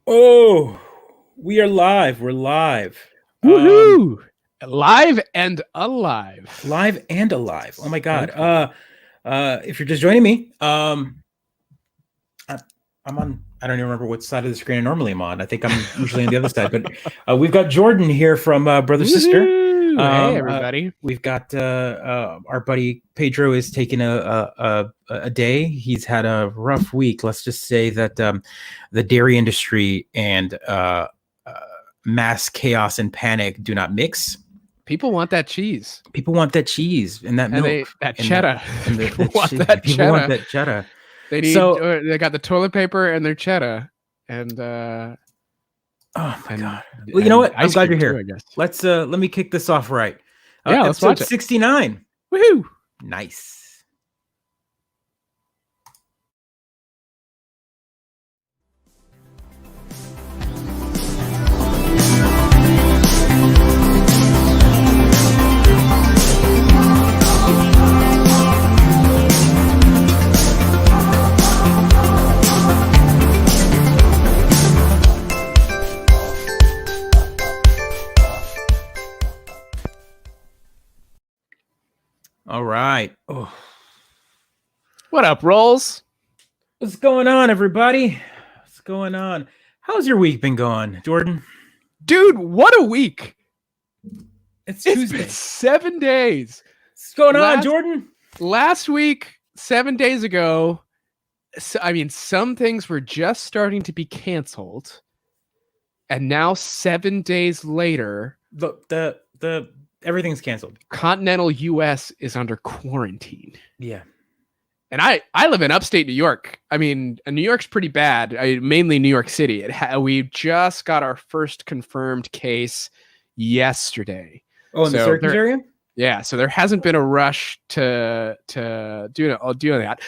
Oh, we are live. We're live. Woohoo! Live and alive. Live and alive. Oh my God. Thank you. If you're just joining me, I'm on, I don't even remember what side of the screen I normally am on. I think I'm usually on the other side, but we've got Jordan here from Brother Sister. Hey, everybody. We've got our buddy Pedro is taking a day. He's had a rough week. Let's just say that the dairy industry and mass chaos and panic do not mix. People want that cheese. People want that cheese and that milk. That cheddar. People want that cheddar. They need. They got the toilet paper and their cheddar. And oh my God. Well, you know what? I'm glad you're here. Too, Let's let me kick this off right. Yeah, let's watch it. 69. Woohoo! Nice. All right. Oh. What up, Rolls? What's going on, everybody? What's going on? How's your week been going, Jordan? Dude, what a week. It's Tuesday. Been 7 days. What's going on, Jordan? Last week, 7 days ago, I mean, some things were just starting to be canceled. And now 7 days later, the everything's canceled. Continental US is under quarantine. Yeah. And I live in upstate New York. I mean, New York's pretty bad. Mainly New York City. We just got our first confirmed case yesterday. Oh, in the Syracuse area? Yeah. So there hasn't been a rush to do that.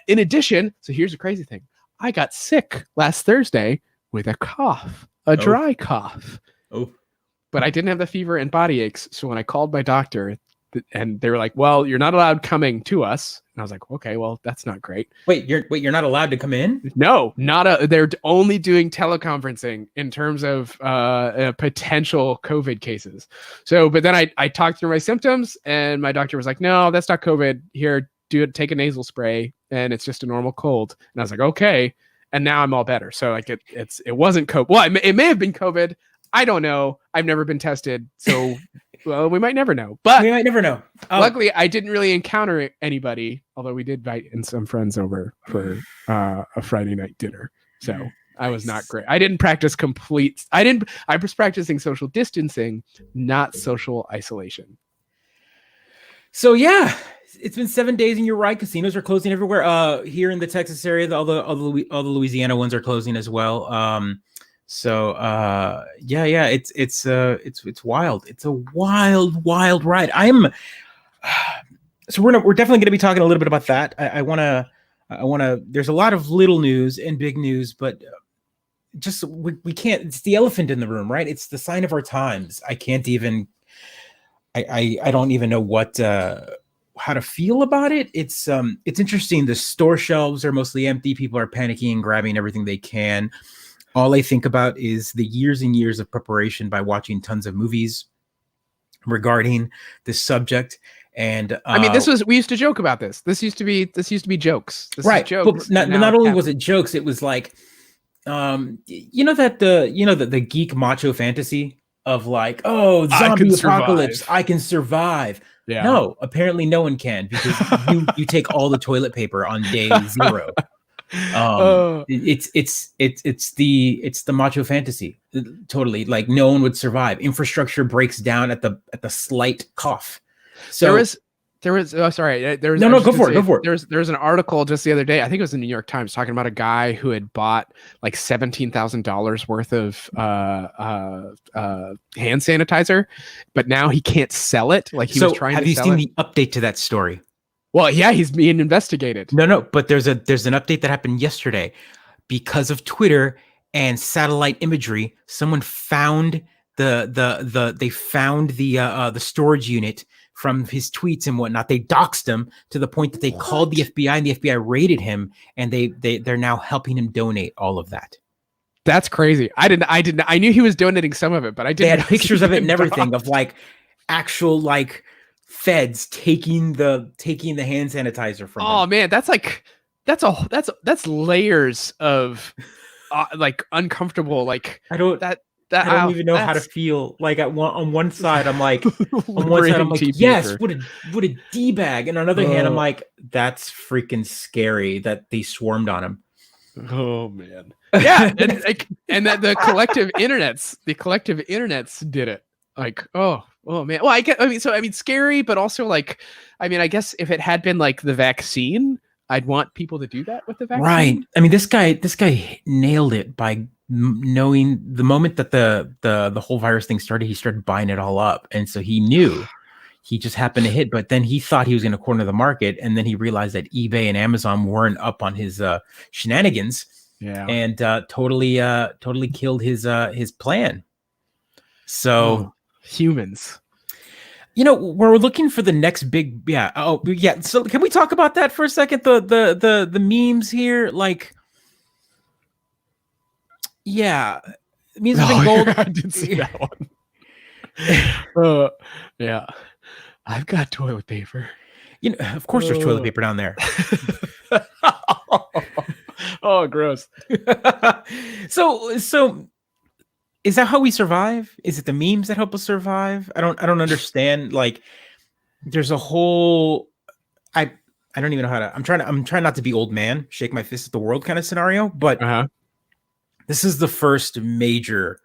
In addition, so here's the crazy thing. I got sick last Thursday with a cough, a dry cough. Oh. But I didn't have the fever and body aches. So when I called my doctor, and they were like, "Well, you're not allowed coming to us." And I was like, "Okay, well, that's not great." Wait, you're not allowed to come in? No, they're only doing teleconferencing in terms of potential COVID cases. So, but then I talked through my symptoms, and my doctor was like, "No, that's not COVID. Here, take a nasal spray, and it's just a normal cold." And I was like, "Okay." And now I'm all better. So like it wasn't COVID. Well, it may have been COVID. I don't know. I've never been tested, so well, we might never know. But we might never know. Luckily, I didn't really encounter anybody, although we did invite in some friends over for a Friday night dinner. So I was not great. I didn't practice I was practicing social distancing, not social isolation. So yeah, it's been 7 days, and you're right. Casinos are closing everywhere. Here in the Texas area, all the Louisiana ones are closing as well. So yeah, it's wild. It's a wild ride. So we're definitely going to be talking a little bit about that. I want to. There's a lot of little news and big news, but just we can't. It's the elephant in the room, right? It's the sign of our times. I can't even. I don't even know what how to feel about it. It's interesting. The store shelves are mostly empty. People are panicking and grabbing everything they can. All I think about is the years and years of preparation by watching tons of movies regarding this subject. And I mean, we used to joke about this. This used to be jokes. This right. Is jokes. But not only was it jokes, it was like, the geek macho fantasy of like, oh, zombie apocalypse, I can survive. Yeah. No, apparently no one can, because you take all the toilet paper on day 0. It's the macho fantasy. Totally, like no one would survive. Infrastructure breaks down at the slight cough. So there was go for it. There's an article just the other day, I think it was the New York Times, talking about a guy who had bought like $17,000 worth of hand sanitizer, but now he can't sell it. Like he was trying to sell it. Have you seen the update to that story? Well, yeah, he's being investigated. No, but there's an update that happened yesterday. Because of Twitter and satellite imagery, someone found the storage unit from his tweets and whatnot. They doxed him to the point that they called the FBI, and the FBI raided him, and they're now helping him donate all of that. That's crazy. I didn't. I knew he was donating some of it, but I didn't. They had realize pictures he of it and everything involved. of like actual like feds taking the hand sanitizer from Oh him. man, that's layers of like uncomfortable like I don't that I don't that even know how to that's feel. Like on one side, I'm like, liberating yes, teabager. what a d bag, and on the other hand, I'm Uh, like, that's freaking scary that they swarmed on him. oh man, yeah, and like and that the collective internets did it. Like oh man. Well, I mean scary, but also like I mean I guess if it had been like the vaccine, I'd want people to do that with the Right. vaccine. I mean, this guy nailed it by knowing the moment that the whole virus thing started. He started buying it all up, and so he knew. He just happened to hit, but then he thought he was going to corner the market, and then he realized that eBay and Amazon weren't up on his shenanigans, Yeah. and totally killed his plan. So Humans. we're looking for the next big, yeah. Oh, yeah. So can we talk about that for a second? The memes here, like, yeah, memes have been gold. I did see that one. Yeah. I've got toilet paper. Of course, there's toilet paper down there. Oh, gross. So is that how we survive? Is it the memes that help us survive? I don't understand. Like, there's a whole I don't even know how to. I'm trying not to be old man, shake my fist at the world kind of scenario. But this is the first major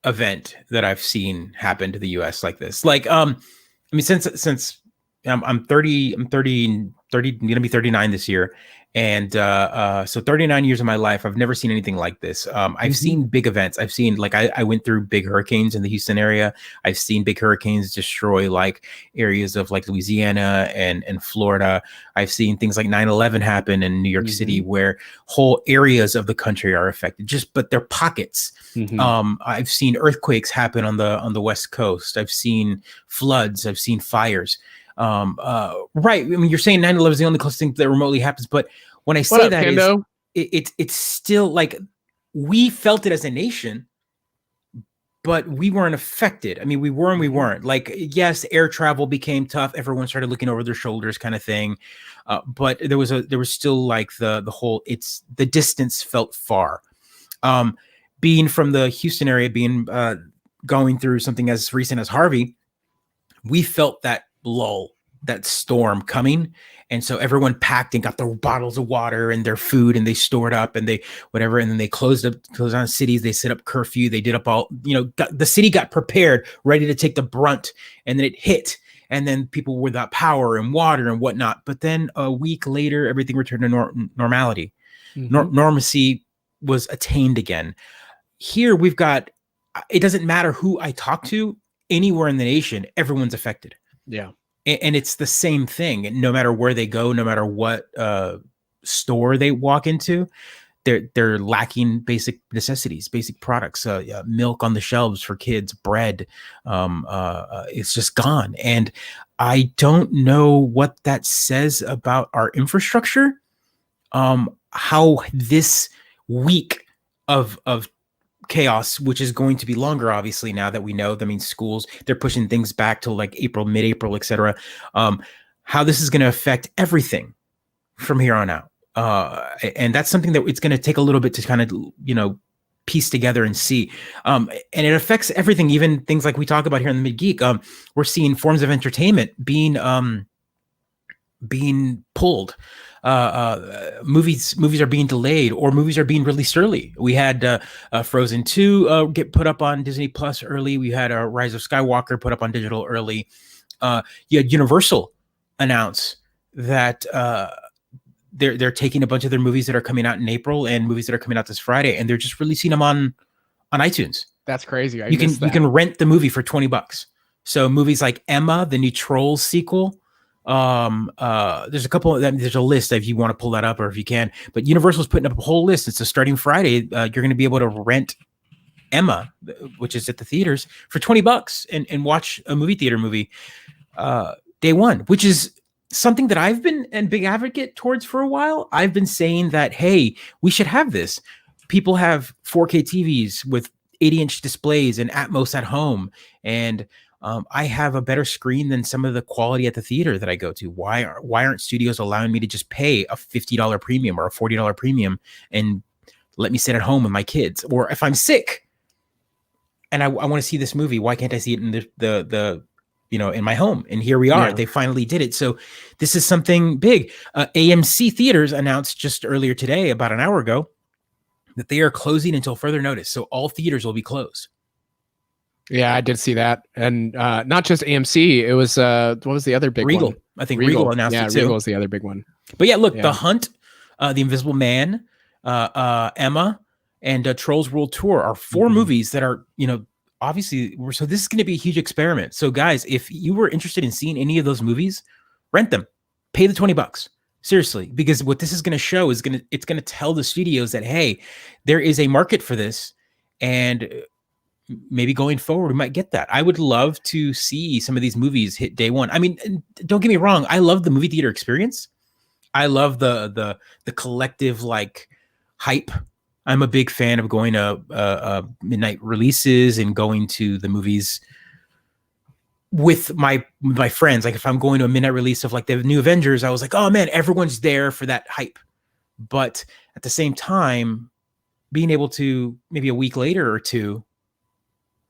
event that I've seen happen to the U.S. like this. Like, I mean, since I'm 30, I'm gonna be 39 this year. And so 39 years of my life, I've never seen anything like this. I've seen big events. I've seen, like, I went through big hurricanes in the Houston area. I've seen big hurricanes destroy like areas of like Louisiana and Florida. I've seen things like 9/11 happen in New York City, where whole areas of the country are affected, but they're pockets. I've seen earthquakes happen on the West Coast. I've seen floods. I've seen fires. Right. I mean, you're saying 9/11 is the only close thing that remotely happens, but when I say that, it's still like we felt it as a nation, but we weren't affected. I mean, we were and we weren't. Like, yes, air travel became tough. Everyone started looking over their shoulders, kind of thing. But there was still like the whole. The distance felt far. Being from the Houston area, going through something as recent as Harvey, we felt that lull, that storm coming, and so everyone packed and got their bottles of water and their food, and they stored up and they whatever, and then they closed on cities. They set up curfew. They did up all, the city got prepared, ready to take the brunt, and then it hit, and then people were without power and water and whatnot. But then a week later, everything returned to normality. Normacy was attained again. Here we've got, it doesn't matter who I talk to anywhere in the nation, everyone's affected. Yeah. And it's the same thing. No matter where they go, no matter what store they walk into, they're lacking basic necessities, basic products, milk on the shelves for kids, bread. It's just gone. And I don't know what that says about our infrastructure. How this week of chaos, which is going to be longer, obviously, now that we know. I mean, schools, they're pushing things back to like April, mid-April, etc. How this is going to affect everything from here on out. And that's something that it's going to take a little bit to kind of, piece together and see. And it affects everything, even things like we talk about here in the Mid-Geek. We're seeing forms of entertainment being pulled. Movies are being delayed, or movies are being released early. We had Frozen 2 get put up on Disney Plus early. We had Rise of Skywalker put up on digital early. You had Universal announce that they're taking a bunch of their movies that are coming out in April and movies that are coming out this Friday, and they're just releasing them on iTunes. That's crazy. You can rent the movie for $20. So movies like Emma, the new Trolls sequel. There's a couple of them. There's a list if you want to pull that up, or if you can. But Universal's putting up a whole list. It's starting Friday. You're going to be able to rent Emma, which is at the theaters, for $20 and watch a movie theater movie day one, which is something that I've been a big advocate towards for a while. I've been saying that, hey, we should have this. People have 4K TVs with 80-inch displays and Atmos at home, and I have a better screen than some of the quality at the theater that I go to. Why aren't studios allowing me to just pay a $50 premium or a $40 premium and let me sit at home with my kids? Or if I'm sick and I want to see this movie, why can't I see it in the in my home? And here we are. Yeah. They finally did it. So this is something big. AMC Theaters announced just earlier today, about an hour ago, that they are closing until further notice. So all theaters will be closed. Yeah, I did see that. And not just AMC, it was what was the other big Regal. one? I think Regal announced it too. Regal is the other big one. But yeah, look, The Hunt, The Invisible Man, Emma, and Trolls World Tour are 4 movies that are, obviously, so this is going to be a huge experiment. So guys, if you were interested in seeing any of those movies, rent them, pay the $20. Seriously, because what this is going to show is it's going to tell the studios that, hey, there is a market for this, and maybe going forward we might get that. I would love to see some of these movies hit day one. I mean, don't get me wrong, I love the movie theater experience. I love the collective like hype. I'm a big fan of going to midnight releases and going to the movies with my friends. Like if I'm going to a midnight release of like the new Avengers, I was like, oh man, everyone's there for that hype. But at the same time, being able to maybe a week later or two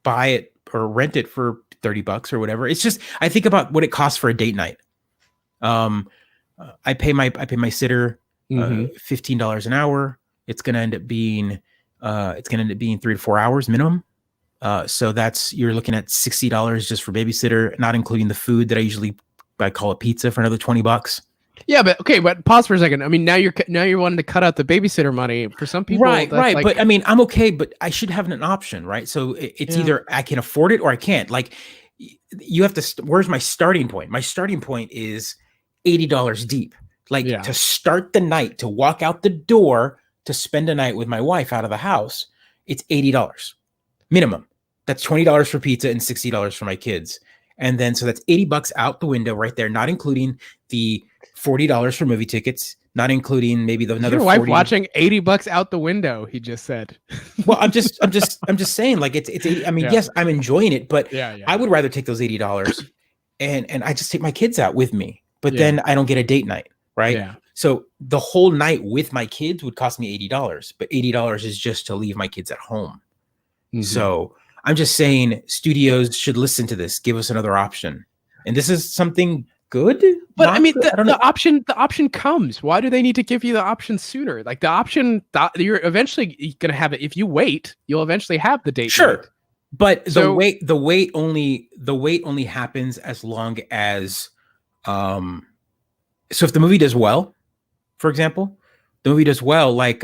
buy it or rent it for $30 or whatever. It's just, I think about what it costs for a date night. I pay my sitter $15 an hour. It's going to end up being 3 to 4 hours minimum. So you're looking at $60 just for babysitter, not including the food that I call a pizza for another $20. Yeah, but pause for a second. I mean, now you're wanting to cut out the babysitter money for some people. Right. Like, but I mean, I'm okay, but I should have an option, right? So it's either I can afford it or I can't. Like, you have to. Where's my starting point? My starting point is $80 deep. Like to start the night, to walk out the door, to spend a night with my wife out of the house, it's $80 minimum. That's $20 for pizza and $60 for my kids. And then, so that's $80 out the window right there, not including the $40 for movie tickets, not including maybe another. Your wife watching $80 out the window. He just said. Well, I'm just saying, like it's. I mean, yes, I'm enjoying it, but I would rather take those $80 and I just take my kids out with me. But then I don't get a date night, right? Yeah. So the whole night with my kids would cost me $80, but $80 is just to leave my kids at home. So I'm just saying, studios should listen to this, give us another option, and this is something good. But I mean, the option comes. Why do they need to give you the option sooner? Like the option, you're eventually going to have it. If you wait, you'll eventually have the date. Sure, night. But the wait only happens as long as, so if the movie does well, for example, the movie does well, like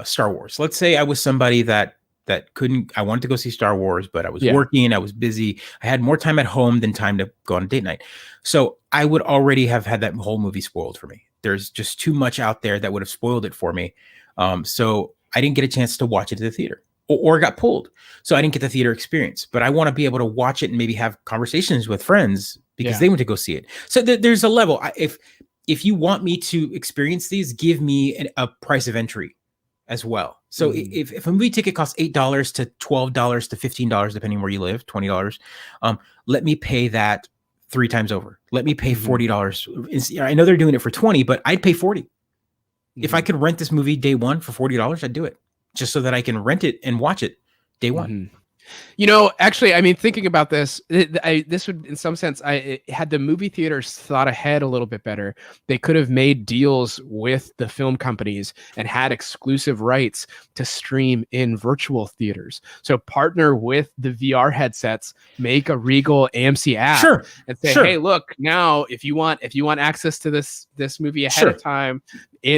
Star Wars. Let's say I was somebody that I wanted to go see Star Wars, but I was working, I was busy. I had more time at home than time to go on a date night. So I would already have had that whole movie spoiled for me. There's just too much out there that would have spoiled it for me. So I didn't get a chance to watch it at the theater or got pulled. So I didn't get the theater experience, but I want to be able to watch it and maybe have conversations with friends because they went to go see it. So there's a level. If you want me to experience these, give me a price of entry as well. So if a movie ticket costs $8 to $12 to $15, depending where you live, $20, let me pay that 3 times over. Let me pay $40. I know they're doing it for $20, but I'd pay $40. If I could rent this movie day one for $40, I'd do it just so that I can rent it and watch it day one. Actually, I mean, thinking about this, this would, in some sense, had the movie theaters thought ahead a little bit better, they could have made deals with the film companies and had exclusive rights to stream in virtual theaters. So partner with the VR headsets, make a Regal AMC app, and say, hey, look, now if you want access to this movie ahead of time,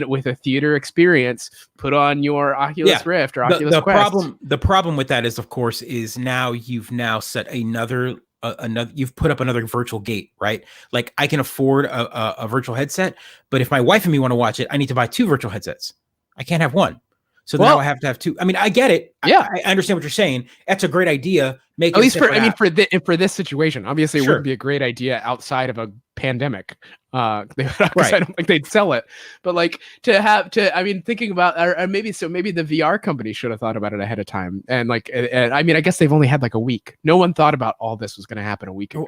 with a theater experience, put on your Oculus Rift or Oculus Quest. The problem with that is, of course, is now you've set another you've put up another virtual gate, right? Like I can afford a virtual headset, but if my wife and me want to watch it, I need to buy 2 virtual headsets. I can't have one. So now I have to have 2. I mean, I get it. Yeah, I understand what you're saying. That's a great idea. At least for this situation. Obviously, it wouldn't be a great idea outside of pandemic. Because Right. I don't think they'd sell it. But like I mean, thinking about, or maybe the VR company should have thought about it ahead of time. And like, I mean, I guess they've only had like a week. No one thought about all this was going to happen a week ago.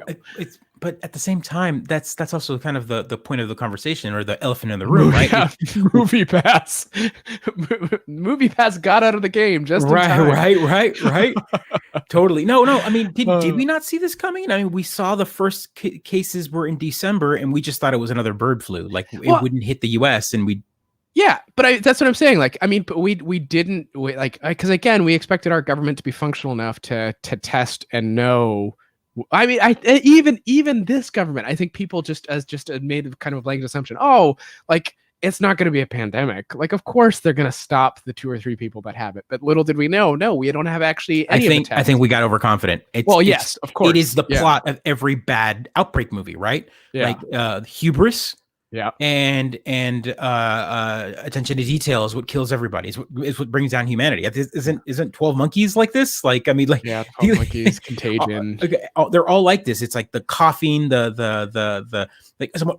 But at the same time, that's also kind of the point of the conversation, or the elephant in the room, right? Yeah, Movie Pass. Movie Pass got out of the game just in time. Right. Totally. No. I mean, did we not see this coming? I mean, we saw the first cases were in December, and we just thought it was another bird flu. Like it wouldn't hit the U.S. and we. Yeah, but that's what I'm saying. Like, I mean, but we didn't because again, we expected our government to be functional enough to test and know. I mean, even this government, I think people just made kind of a blanket assumption. Oh, like it's not going to be a pandemic. Like, of course they're going to stop the 2 or 3 people that have it. But little did we know, no, we don't have actually any of the tests. I think we got overconfident. Yes, of course. It is the plot of every bad outbreak movie, right? Yeah. Like hubris. Yeah. And attention to detail is what kills everybody. Is what brings down humanity. Isn't 12 Monkeys like this? Like, I mean, like 12 Monkeys, Contagion. They're all like this. It's like the coughing, the like someone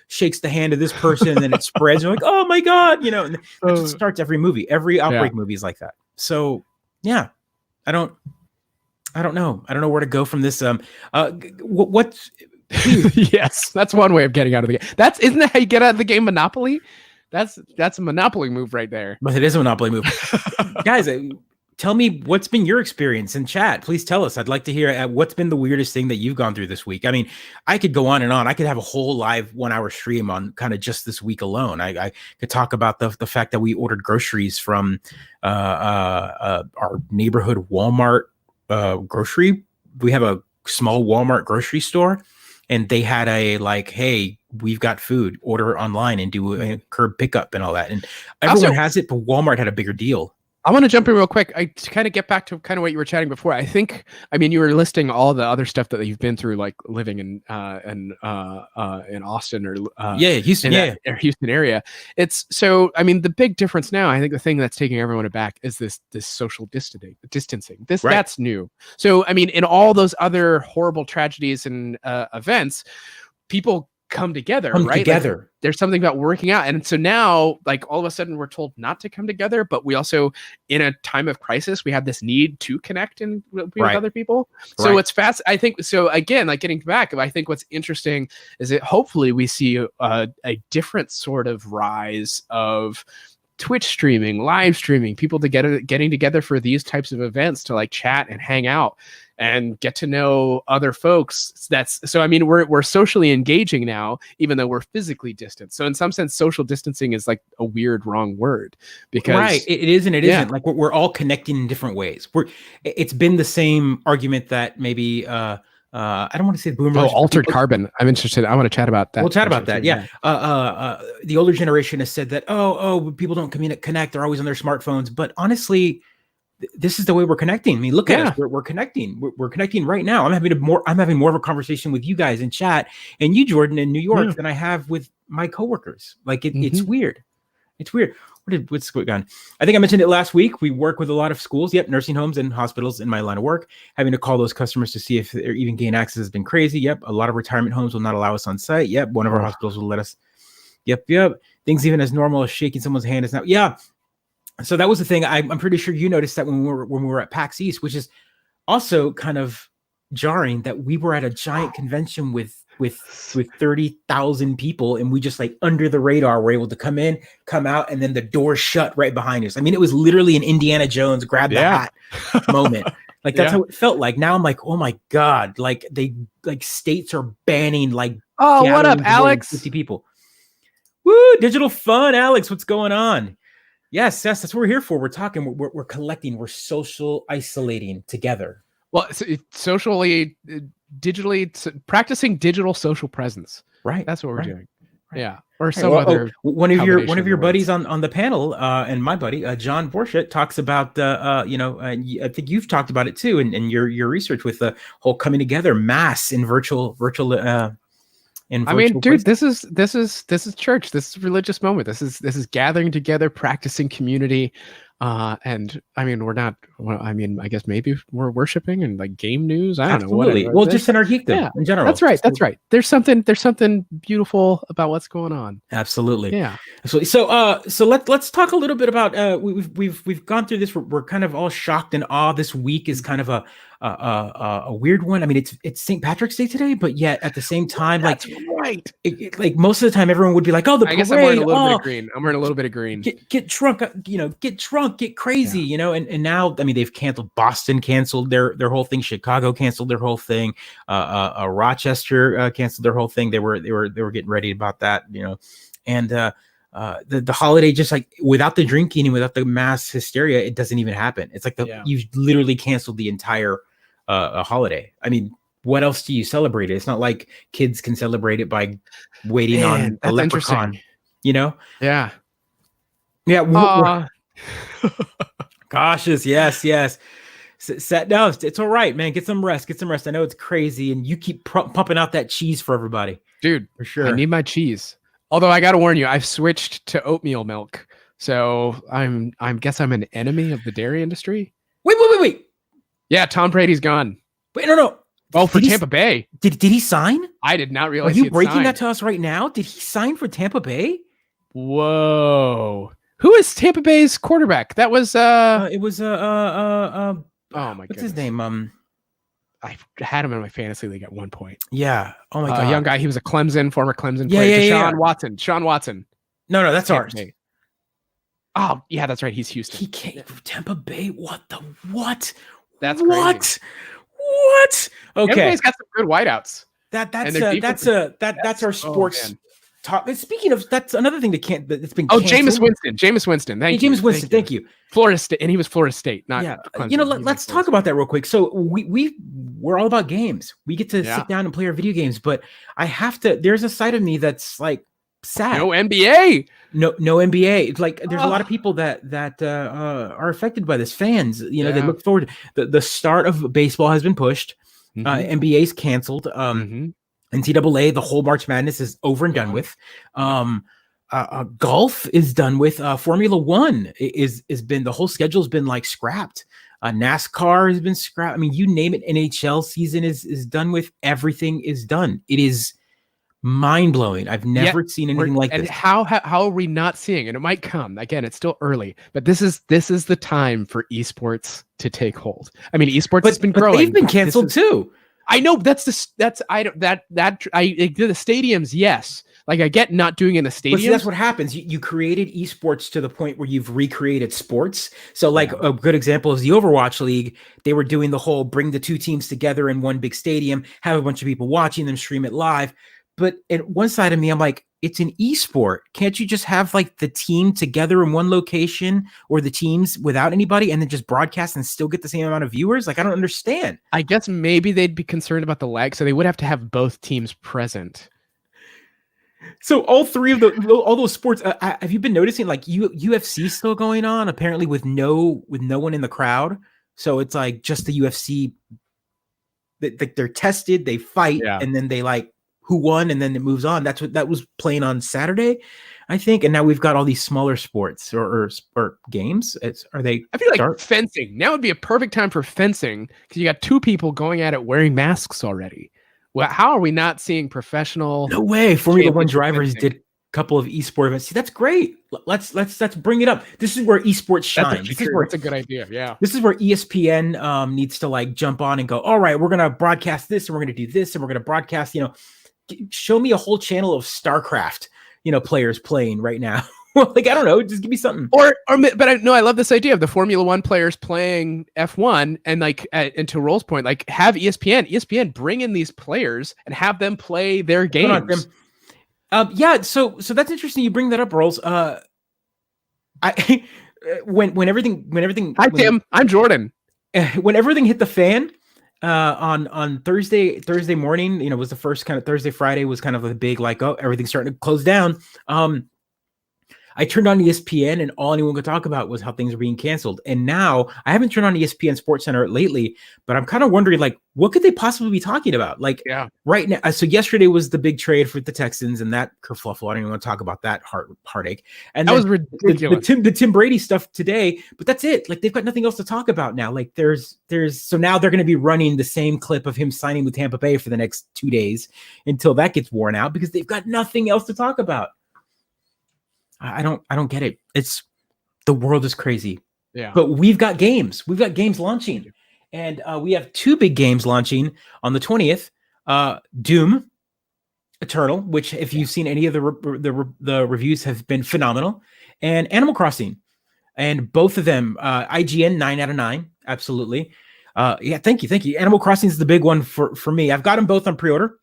shakes the hand of this person and then it spreads. You're like, oh my God, and it just starts every movie. Every outbreak movie is like that. So yeah, I don't know. I don't know where to go from this. What's Yes, that's one way of getting out of the game. Isn't that how you get out of the game? Monopoly. That's a Monopoly move right there. But it is a Monopoly move. Guys, tell me what's been your experience in chat. Please tell us. I'd like to hear what's been the weirdest thing that you've gone through this week. I mean, I could go on and on. I could have a whole live 1-hour stream on kind of just this week alone. I could talk about the fact that we ordered groceries from our neighborhood Walmart grocery. We have a small Walmart grocery store. And they had a like, hey, we've got food, order online and do a curb pickup and all that. And everyone has it, but Walmart had a bigger deal. I want to jump in real quick. To kind of get back to kind of what you were chatting before. I mean, you were listing all the other stuff that you've been through, like living in Austin or Houston, or Houston area. I mean, the big difference now, I think the thing that's taking everyone aback is this social distancing. That's new. So, I mean, in all those other horrible tragedies and events, people come together, right? Like, there's something about working out. And so now, like, all of a sudden we're told not to come together, but we also, in a time of crisis, we have this need to connect and with other people. So it's fast. I think, so again, like getting back, I think what's interesting is that hopefully we see a different sort of rise of Twitch streaming, live streaming, people getting together for these types of events to like chat and hang out and get to know other folks. I mean, we're socially engaging now, even though we're physically distant. So in some sense, social distancing is like a weird, wrong word because it is and it isn't. Like we're all connecting in different ways. It's been the same argument that maybe I don't want to say boomers. Altered carbon. I'm interested. I want to chat about that. We'll chat about that. Yeah. The older generation has said that, people don't connect. They're always on their smartphones. But honestly, this is the way we're connecting. I mean, look at us. We're connecting. We're connecting right now. I'm having more of a conversation with you guys in chat and you, Jordan, in New York than I have with my coworkers. Like it's weird. It's weird. What's going on? I think I mentioned it last week. We work with a lot of schools, nursing homes and hospitals in my line of work, having to call those customers to see if they're even gain access has been crazy. Yep. A lot of retirement homes will not allow us on site. Yep. One of our hospitals will let us. Yep. Things even as normal as shaking someone's hand is now. Yeah. So that was the thing. I'm pretty sure you noticed that when we were at PAX East, which is also kind of jarring that we were at a giant convention with 30,000 people and we just like under the radar were able to come in, come out, and then the door shut right behind us. I mean, it was literally an Indiana Jones grab the hat moment. Like that's how it felt like. Now I'm like, oh my God, like states are banning like what up, Alex? 50 people. Woo, digital fun, Alex. What's going on? Yes, that's what we're here for. We're talking, we're collecting, we're social isolating together. Well, socially, digitally, practicing digital social presence. Right. That's what we're doing. Right. Yeah. Or right. some other. One of your buddies on the panel, and my buddy, John Borchett, talks about, I think you've talked about it too, and your research with the whole coming together mass in virtual. I mean, dude, this is church. This is religious moment. This is gathering together, practicing community. And I mean, we're not. Well, I mean, I guess maybe we're worshiping and like game news. I don't know. Absolutely. Whatever. Well, just in our geekdom in general. That's right. That's right. There's something beautiful about what's going on. Absolutely. Yeah. Absolutely. So let's talk a little bit about we've gone through this. We're kind of all shocked and awe. This week is kind of a weird one. I mean, it's St. Patrick's Day today, but yet at the same time, That's right. Like most of the time, everyone would be like, "Oh, the parade." I guess I'm wearing a little bit of green. I'm wearing a little bit of green. Get drunk, get drunk, get crazy, And now, I mean, they've canceled. Boston canceled their whole thing. Chicago canceled their whole thing. Rochester canceled their whole thing. They were getting ready about that, And the holiday, just like without the drinking and without the mass hysteria, it doesn't even happen. It's like you've literally canceled the entire holiday. I mean, what else do you celebrate it? It's not like kids can celebrate it by waiting on a leprechaun, Yeah. Cautious. Yes. No, it's all right, man. Get some rest. I know it's crazy, and you keep pumping out that cheese for everybody, dude. For sure. I need my cheese. Although I got to warn you, I've switched to oatmeal milk, so I'm an enemy of the dairy industry. Wait. Yeah, Tom Brady's gone. Wait, no. Oh, for Tampa Bay. Did he sign? I did not realize. Are you breaking that to us right now? Did he sign for Tampa Bay? Whoa. Who is Tampa Bay's quarterback? That was it was oh my god. What's his name? I had him in my fantasy league at one point. Yeah. Oh my god. Young guy. He was a former Clemson player. Sean Watson. No, that's ours. Bay. Oh, yeah, that's right. He's Houston. He came from Tampa Bay. What? That's what? Crazy. What? Okay. Tampa Bay's got some good wideouts. That's our sports talk. Speaking of, that's another thing that's been. Jameis Winston. Thank you. Florida State, and he was Florida State, not Clemson. Let's talk about that real quick. So we're all about games. We get to sit down and play our video games, but I have to. There's a side of me that's like sad. No NBA. No NBA. It's like there's a lot of people that are affected by this. Fans, they look forward. The start of baseball has been pushed. NBA's canceled. NCAA, the whole March Madness is over and done with. Golf is done with. Formula One is been, the whole schedule's been like scrapped. NASCAR has been scrapped. I mean, you name it. NHL season is done with. Everything is done. It is mind-blowing. I've never seen anything like this. How are we not seeing? And it might come. Again, it's still early, but this is the time for esports to take hold. I mean, esports has been growing. They've been canceled too. I know the stadiums. Yes. Like I get not doing in the stadium. See, that's what happens. You created esports to the point where you've recreated sports. So like a good example is the Overwatch League. They were doing the whole bring the two teams together in one big stadium, have a bunch of people watching them, stream it live. But at one side of me, I'm like, it's an esport. Can't you just have like the team together in one location, or the teams without anybody, and then just broadcast and still get the same amount of viewers? Like, I don't understand. I guess maybe they'd be concerned about the lag, so they would have to have both teams present. So all three of all those sports, have you been noticing like UFC still going on? Apparently with no one in the crowd. So it's like just the UFC. They're tested, they fight, and then they like who won, and then it moves on. That was playing on Saturday, I think. And now we've got all these smaller sports or games. I feel like fencing now would be a perfect time for fencing, because you got two people going at it wearing masks already. Well, how are we not seeing professional? No way. Formula One drivers did a couple of esports events. See, that's great. Let's bring it up. This is where esports shine. It's a good idea. Yeah. This is where ESPN needs to like jump on and go, all right, we're going to broadcast this, and we're going to do this, and we're going to broadcast, show me a whole channel of StarCraft, players playing right now. Like, I don't know, just give me something. But I love this idea of the Formula One players playing F1, and like, and to Roll's point, like have ESPN bring in these players and have them play their games. So that's interesting. You bring that up, Rolls. When everything. Hi, Tim. I'm Jordan. When everything hit the fan, on Thursday morning, was the first kind of Friday was kind of a big like, oh, everything's starting to close down. I turned on ESPN and all anyone could talk about was how things were being canceled. And now I haven't turned on ESPN Sports Center lately, but I'm kind of wondering, like, what could they possibly be talking about? Like, right now. So yesterday was the big trade for the Texans and that kerfluffle. I don't even want to talk about that heartache. And that was ridiculous. The Tim Brady stuff today, but that's it. Like, they've got nothing else to talk about now. Like, so now they're going to be running the same clip of him signing with Tampa Bay for the next 2 days until that gets worn out because they've got nothing else to talk about. I don't get it. It's the world is crazy. Yeah. But we've got games. We've got games launching. And we have 2 big games launching on the 20th. Doom Eternal, which if you've seen any of the reviews have been phenomenal, and Animal Crossing. And both of them, IGN 9 out of 9. Absolutely. Yeah, thank you. Animal Crossing is the big one for me. I've got them both on pre-order.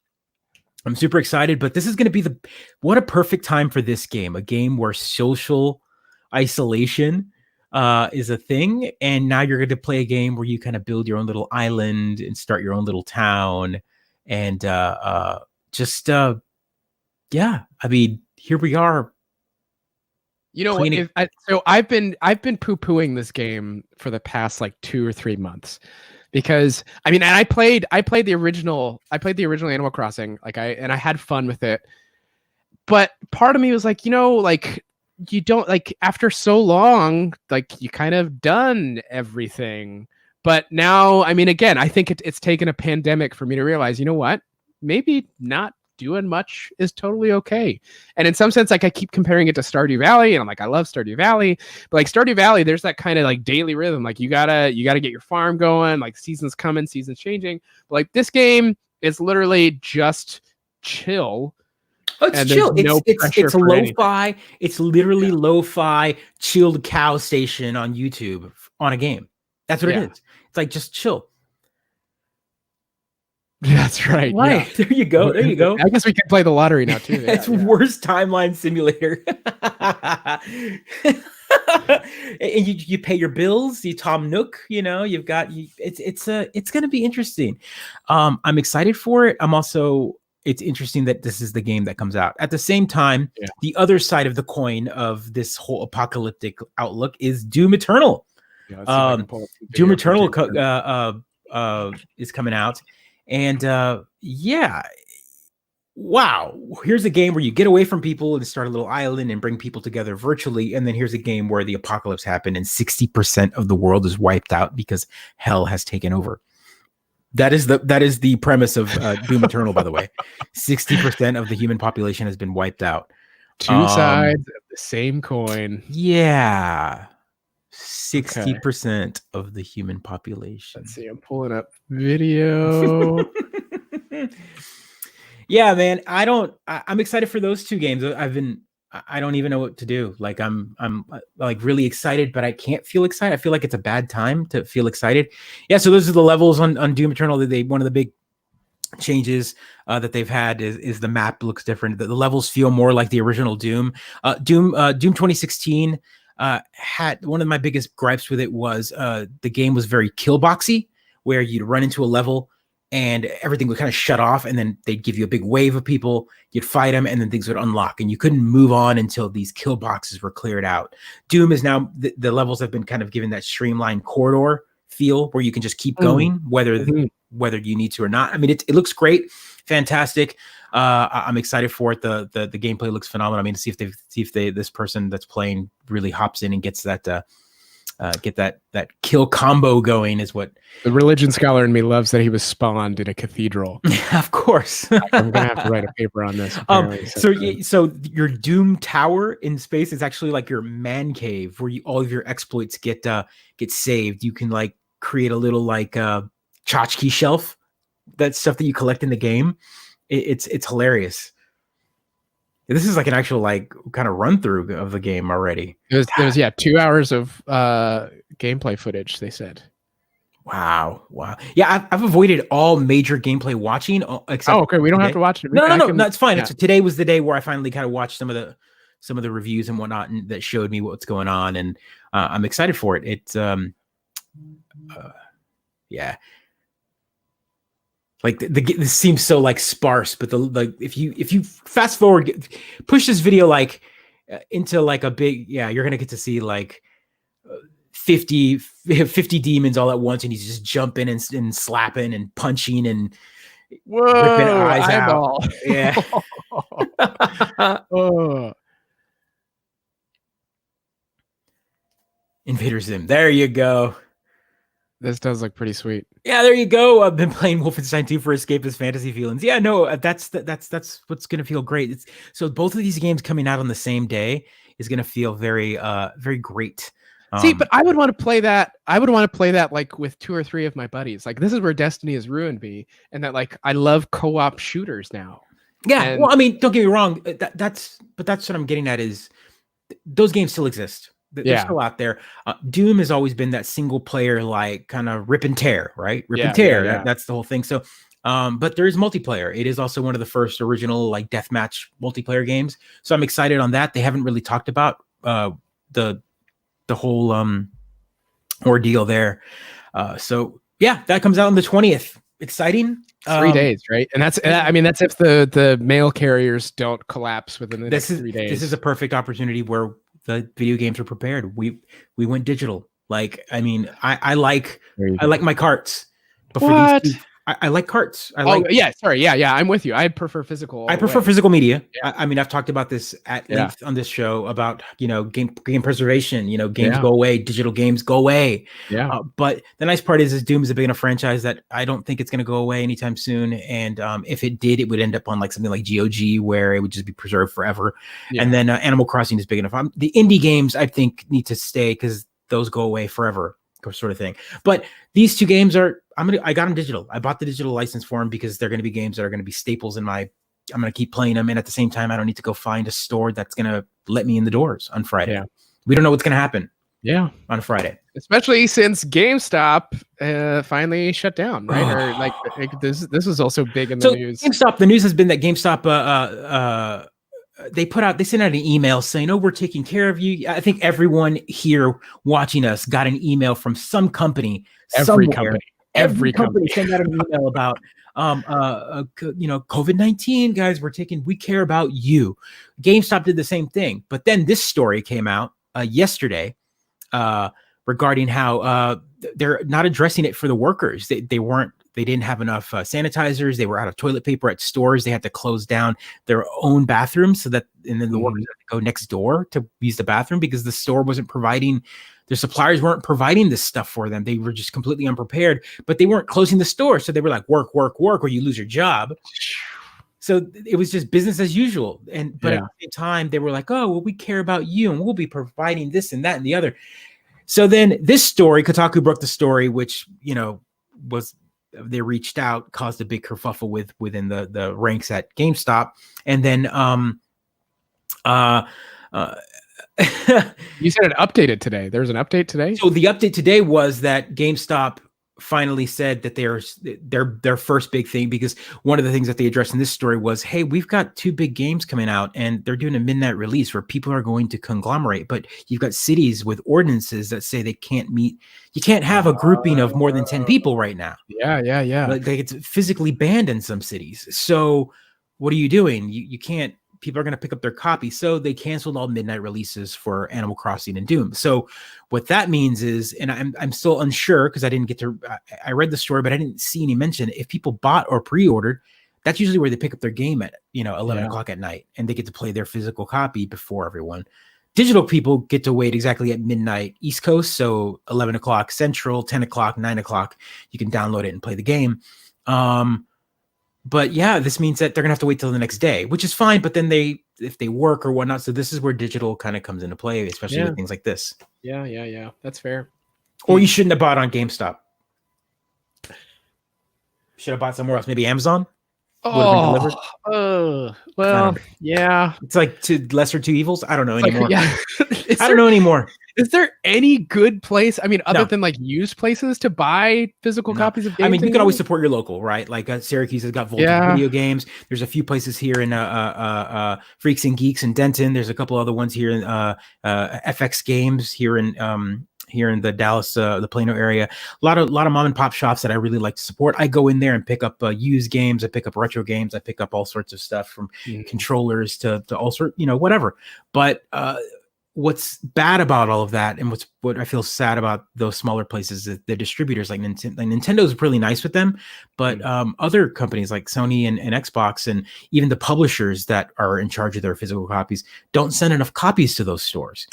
I'm super excited, but this is going to be what a perfect time for this game, a game where social isolation is a thing. And now you're going to play a game where you kind of build your own little island and start your own little town. And yeah, I mean, here we are. You know, so I've been poo-pooing this game for the past like 2 or 3 months. Because I mean, and I played the original Animal Crossing, I had fun with it. But part of me was like, you know, like you don't like after so long, like you kind of done everything. But now, I mean, again, I think it's taken a pandemic for me to realize, you know what, maybe not doing much is totally okay. And in some sense, like I keep comparing it to Stardew Valley, and I'm like, I love Stardew Valley, but like Stardew Valley, there's that kind of like daily rhythm. Like you gotta get your farm going, like seasons coming, seasons changing. But like this game is literally just chill. Oh, it's chill. It's a lo-fi. It's literally lo-fi chilled cow station on YouTube on a game. That's what it is. It's like just chill. That's right. Right. Yeah. There you go. I guess we can play the lottery now too. It's worst timeline simulator. And you pay your bills, you Tom Nook, you know, you've got it's going to be interesting. I'm excited for it. It's interesting that this is the game that comes out. At the same time, the other side of the coin of this whole apocalyptic outlook is Doom Eternal. Doom Eternal is coming out. And wow, here's a game where you get away from people and start a little island and bring people together virtually. And then here's a game where the apocalypse happened and 60% of the world is wiped out because hell has taken over. That is the premise of Doom Eternal, by the way. 60% of the human population has been wiped out. Two sides of the same coin. Yeah. 60% of the human population. Let's see, I'm pulling up video. Yeah, man. I'm excited for those 2 games. I don't even know what to do. Like I'm like really excited, but I can't feel excited. I feel like it's a bad time to feel excited. Yeah, so those are the levels on Doom Eternal. One of the big changes that they've had is the map looks different. The levels feel more like the original Doom. Doom 2016 had one of my biggest gripes with it was the game was very kill boxy, where you'd run into a level and everything would kind of shut off, and then they'd give you a big wave of people, you'd fight them, and then things would unlock, and you couldn't move on until these kill boxes were cleared out. Doom is now, the levels have been kind of given that streamlined corridor feel where you can just keep going, whether you need to or not. I mean, it looks great, fantastic. I'm excited for it. The gameplay looks phenomenal. I mean, to see if this person that's playing really hops in and gets that get that kill combo going is what the religion scholar in me loves, that he was spawned in a cathedral. Of course. I'm gonna have to write a paper on this. So your Doom Tower in space is actually like your man cave where all of your exploits get saved. You can like create a little like tchotchke shelf, that stuff that you collect in the game. It's hilarious. This is like an actual like kind of run through of the game already. There was 2 hours of gameplay footage, they said. Wow. Yeah, I've avoided all major gameplay watching except. Oh, okay. We don't have to watch it. No, that's fine. Yeah. Today was the day where I finally kind of watched some of the reviews and whatnot, and that showed me what's going on, and I'm excited for it. It's yeah. Like this seems so like sparse, but if you fast forward, push this video like into like a big, you're gonna get to see like 50 demons all at once, and he's just jumping and slapping and punching and ripping eyes eyeball. out. Yeah. Oh. Invader Zim. There you go. This does look pretty sweet. Yeah, there you go. I've been playing Wolfenstein 2 for escapist fantasy feelings. Yeah, no, that's what's gonna feel great. So both of these games coming out on the same day is gonna feel very great. See, but I would want to play that. I would want to play that like with 2 or 3 of my buddies. Like this is where Destiny has ruined me, and that like I love co-op shooters now. Yeah, and, well, I mean, don't get me wrong. That's what I'm getting at is those games still exist. They're still out there. Doom has always been that single player, like kind of rip and tear, right? Rip and tear. Yeah. That's the whole thing. So, but there is multiplayer. It is also one of the first original like deathmatch multiplayer games. So I'm excited on that. They haven't really talked about the whole ordeal there. So yeah, that comes out on the 20th. Exciting. 3 days, right? And that's if the mail carriers don't collapse within the next 3 days. This is a perfect opportunity where the video games are prepared. We went digital. Like, I mean, I like my carts. But for these, I like carts. I'm with you. I prefer physical. I prefer physical media. Yeah. I mean, I've talked about this at length on this show about, game preservation, games go away, digital games go away. Yeah. But the nice part is Doom is a big enough franchise that I don't think it's going to go away anytime soon. And if it did, it would end up on like something like GOG where it would just be preserved forever. Yeah. And then Animal Crossing is big enough. The indie games I think need to stay because those go away forever, sort of thing. But these 2 games are, I got them digital. I bought the digital license for them because they're going to be games that are going to be staples in I'm going to keep playing them. And at the same time, I don't need to go find a store that's going to let me in the doors on Friday. Yeah. We don't know what's going to happen. Yeah. On Friday. Especially since GameStop finally shut down, right? Or like this was also big in the news. GameStop, the news has been that GameStop, they sent out an email saying, "Oh, we're taking care of you." I think everyone here watching us got an email from some company. Every company sent out an email about, COVID-19, guys. We care about you. GameStop did the same thing, but then this story came out yesterday regarding how they're not addressing it for the workers. They didn't have enough sanitizers. They were out of toilet paper at stores. They had to close down their own bathrooms and then the workers had to go next door to use the bathroom because the store wasn't providing, their suppliers weren't providing this stuff for them. They were just completely unprepared, but they weren't closing the store. So they were like, work, or you lose your job. So it was just business as usual. But at the same time, they were like, oh, well, we care about you and we'll be providing this and that and the other. So then this story, Kotaku broke the story, which, they reached out, caused a big kerfuffle within the ranks at GameStop. And then you said it updated today. There's an update today. So the update today was that GameStop finally said that their first big thing, because one of the things that they addressed in this story was, hey, we've got 2 big games coming out and they're doing a midnight release where people are going to conglomerate, but you've got cities with ordinances that say they can't meet, you can't have a grouping of more than 10 people right now. Yeah. Like it's physically banned in some cities. So what are you doing? You can't, people are going to pick up their copy. So they canceled all midnight releases for Animal Crossing and Doom. So what that means is, and I'm still unsure because I didn't get to, I read the story, but I didn't see any mention. If people bought or pre-ordered, that's usually where they pick up their game at, 11 o'clock at night, and they get to play their physical copy before everyone. Digital people get to wait exactly at midnight East Coast. So 11 o'clock Central, 10 o'clock, 9 o'clock, you can download it and play the game. But yeah, this means that they're gonna have to wait till the next day, which is fine. But then if they work or whatnot, so this is where digital kind of comes into play, especially with things like this. Yeah. That's fair. Or you shouldn't have bought on GameStop. Should have bought somewhere else, maybe Amazon. Well, yeah. It's like lesser two evils. I don't know anymore. I don't know anymore. Is there any good place? I mean, other than like used places to buy physical copies of games? I mean, you can always support your local, right? Like Syracuse has got Voltage Video Games. There's a few places here in Freaks and Geeks in Denton. There's a couple other ones here in FX Games here in here in the Dallas, the Plano area. A lot of mom and pop shops that I really like to support. I go in there and pick up used games. I pick up retro games. I pick up all sorts of stuff from controllers to all sorts, whatever. But what's bad about all of that, and what I feel sad about those smaller places, is the distributors like Nintendo's really nice with them, but other companies like Sony and Xbox, and even the publishers that are in charge of their physical copies, don't send enough copies to those stores.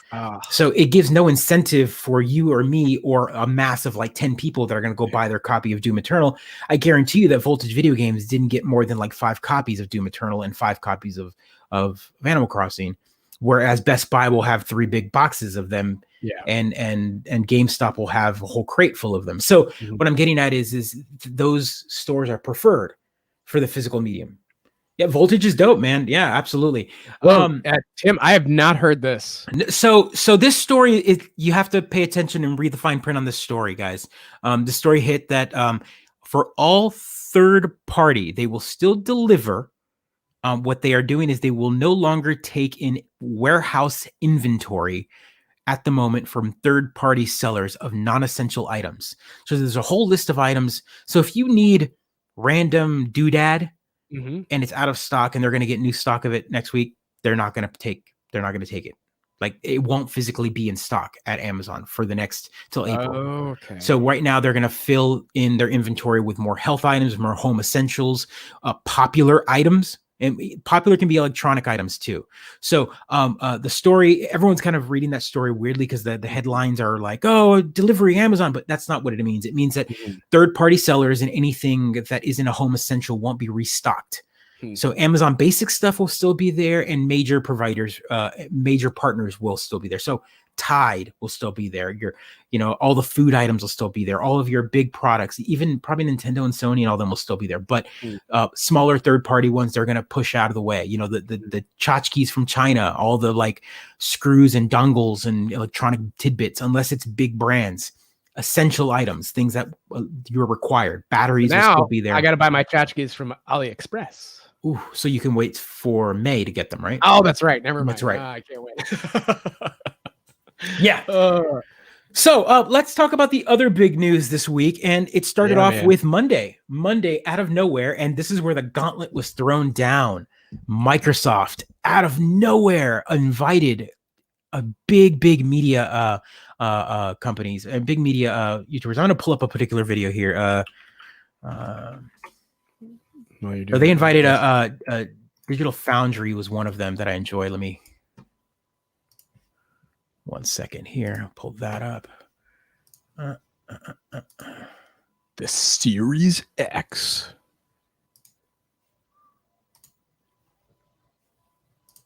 So it gives no incentive for you or me or a mass of like 10 people that are going to go buy their copy of Doom Eternal. I guarantee you that Voltage Video Games didn't get more than like 5 copies of Doom Eternal and 5 copies of Animal Crossing. Whereas Best Buy will have 3 big boxes of them, and GameStop will have a whole crate full of them. So what I'm getting at is those stores are preferred for the physical medium. Yeah, Voltage is dope, man. Yeah, absolutely. Well, Tim, I have not heard this. So this story, you have to pay attention and read the fine print on this story, guys. The story hit that for all third party, they will still deliver. What they are doing is they will no longer take in warehouse inventory at the moment from third-party sellers of non-essential items. So there's a whole list of items. So if you need random doodad and it's out of stock and they're going to get new stock of it next week, they're not going to take it. Like, it won't physically be in stock at Amazon for the next till April. Okay. So right now they're going to fill in their inventory with more health items, more home essentials, popular items. And popular can be electronic items too. So the story, everyone's kind of reading that story weirdly because the headlines are like, oh, delivery Amazon, but that's not what it means. It means that third-party sellers and anything that isn't a home essential won't be restocked. So Amazon basic stuff will still be there, and major providers, major partners will still be there. So Tide will still be there. All the food items will still be there. All of your big products, even probably Nintendo and Sony and all them will still be there. But smaller third-party ones, they're going to push out of the way. The tchotchkes from China, all the like screws and dongles and electronic tidbits, unless it's big brands. Essential items, things that you're required. Batteries will still be there. I got to buy my tchotchkes from AliExpress. Ooh, so you can wait for May to get them, right? Oh, that's right. Never mind. That's right. I can't wait. Yeah. So let's talk about the other big news this week. And it started off with Monday out of nowhere. And this is where the gauntlet was thrown down. Microsoft out of nowhere invited a big media companies and big media YouTubers. I'm going to pull up a particular video here. They invited a Digital Foundry was one of them that I enjoy. Let me 1 second here. I'll pull that up. The Series X.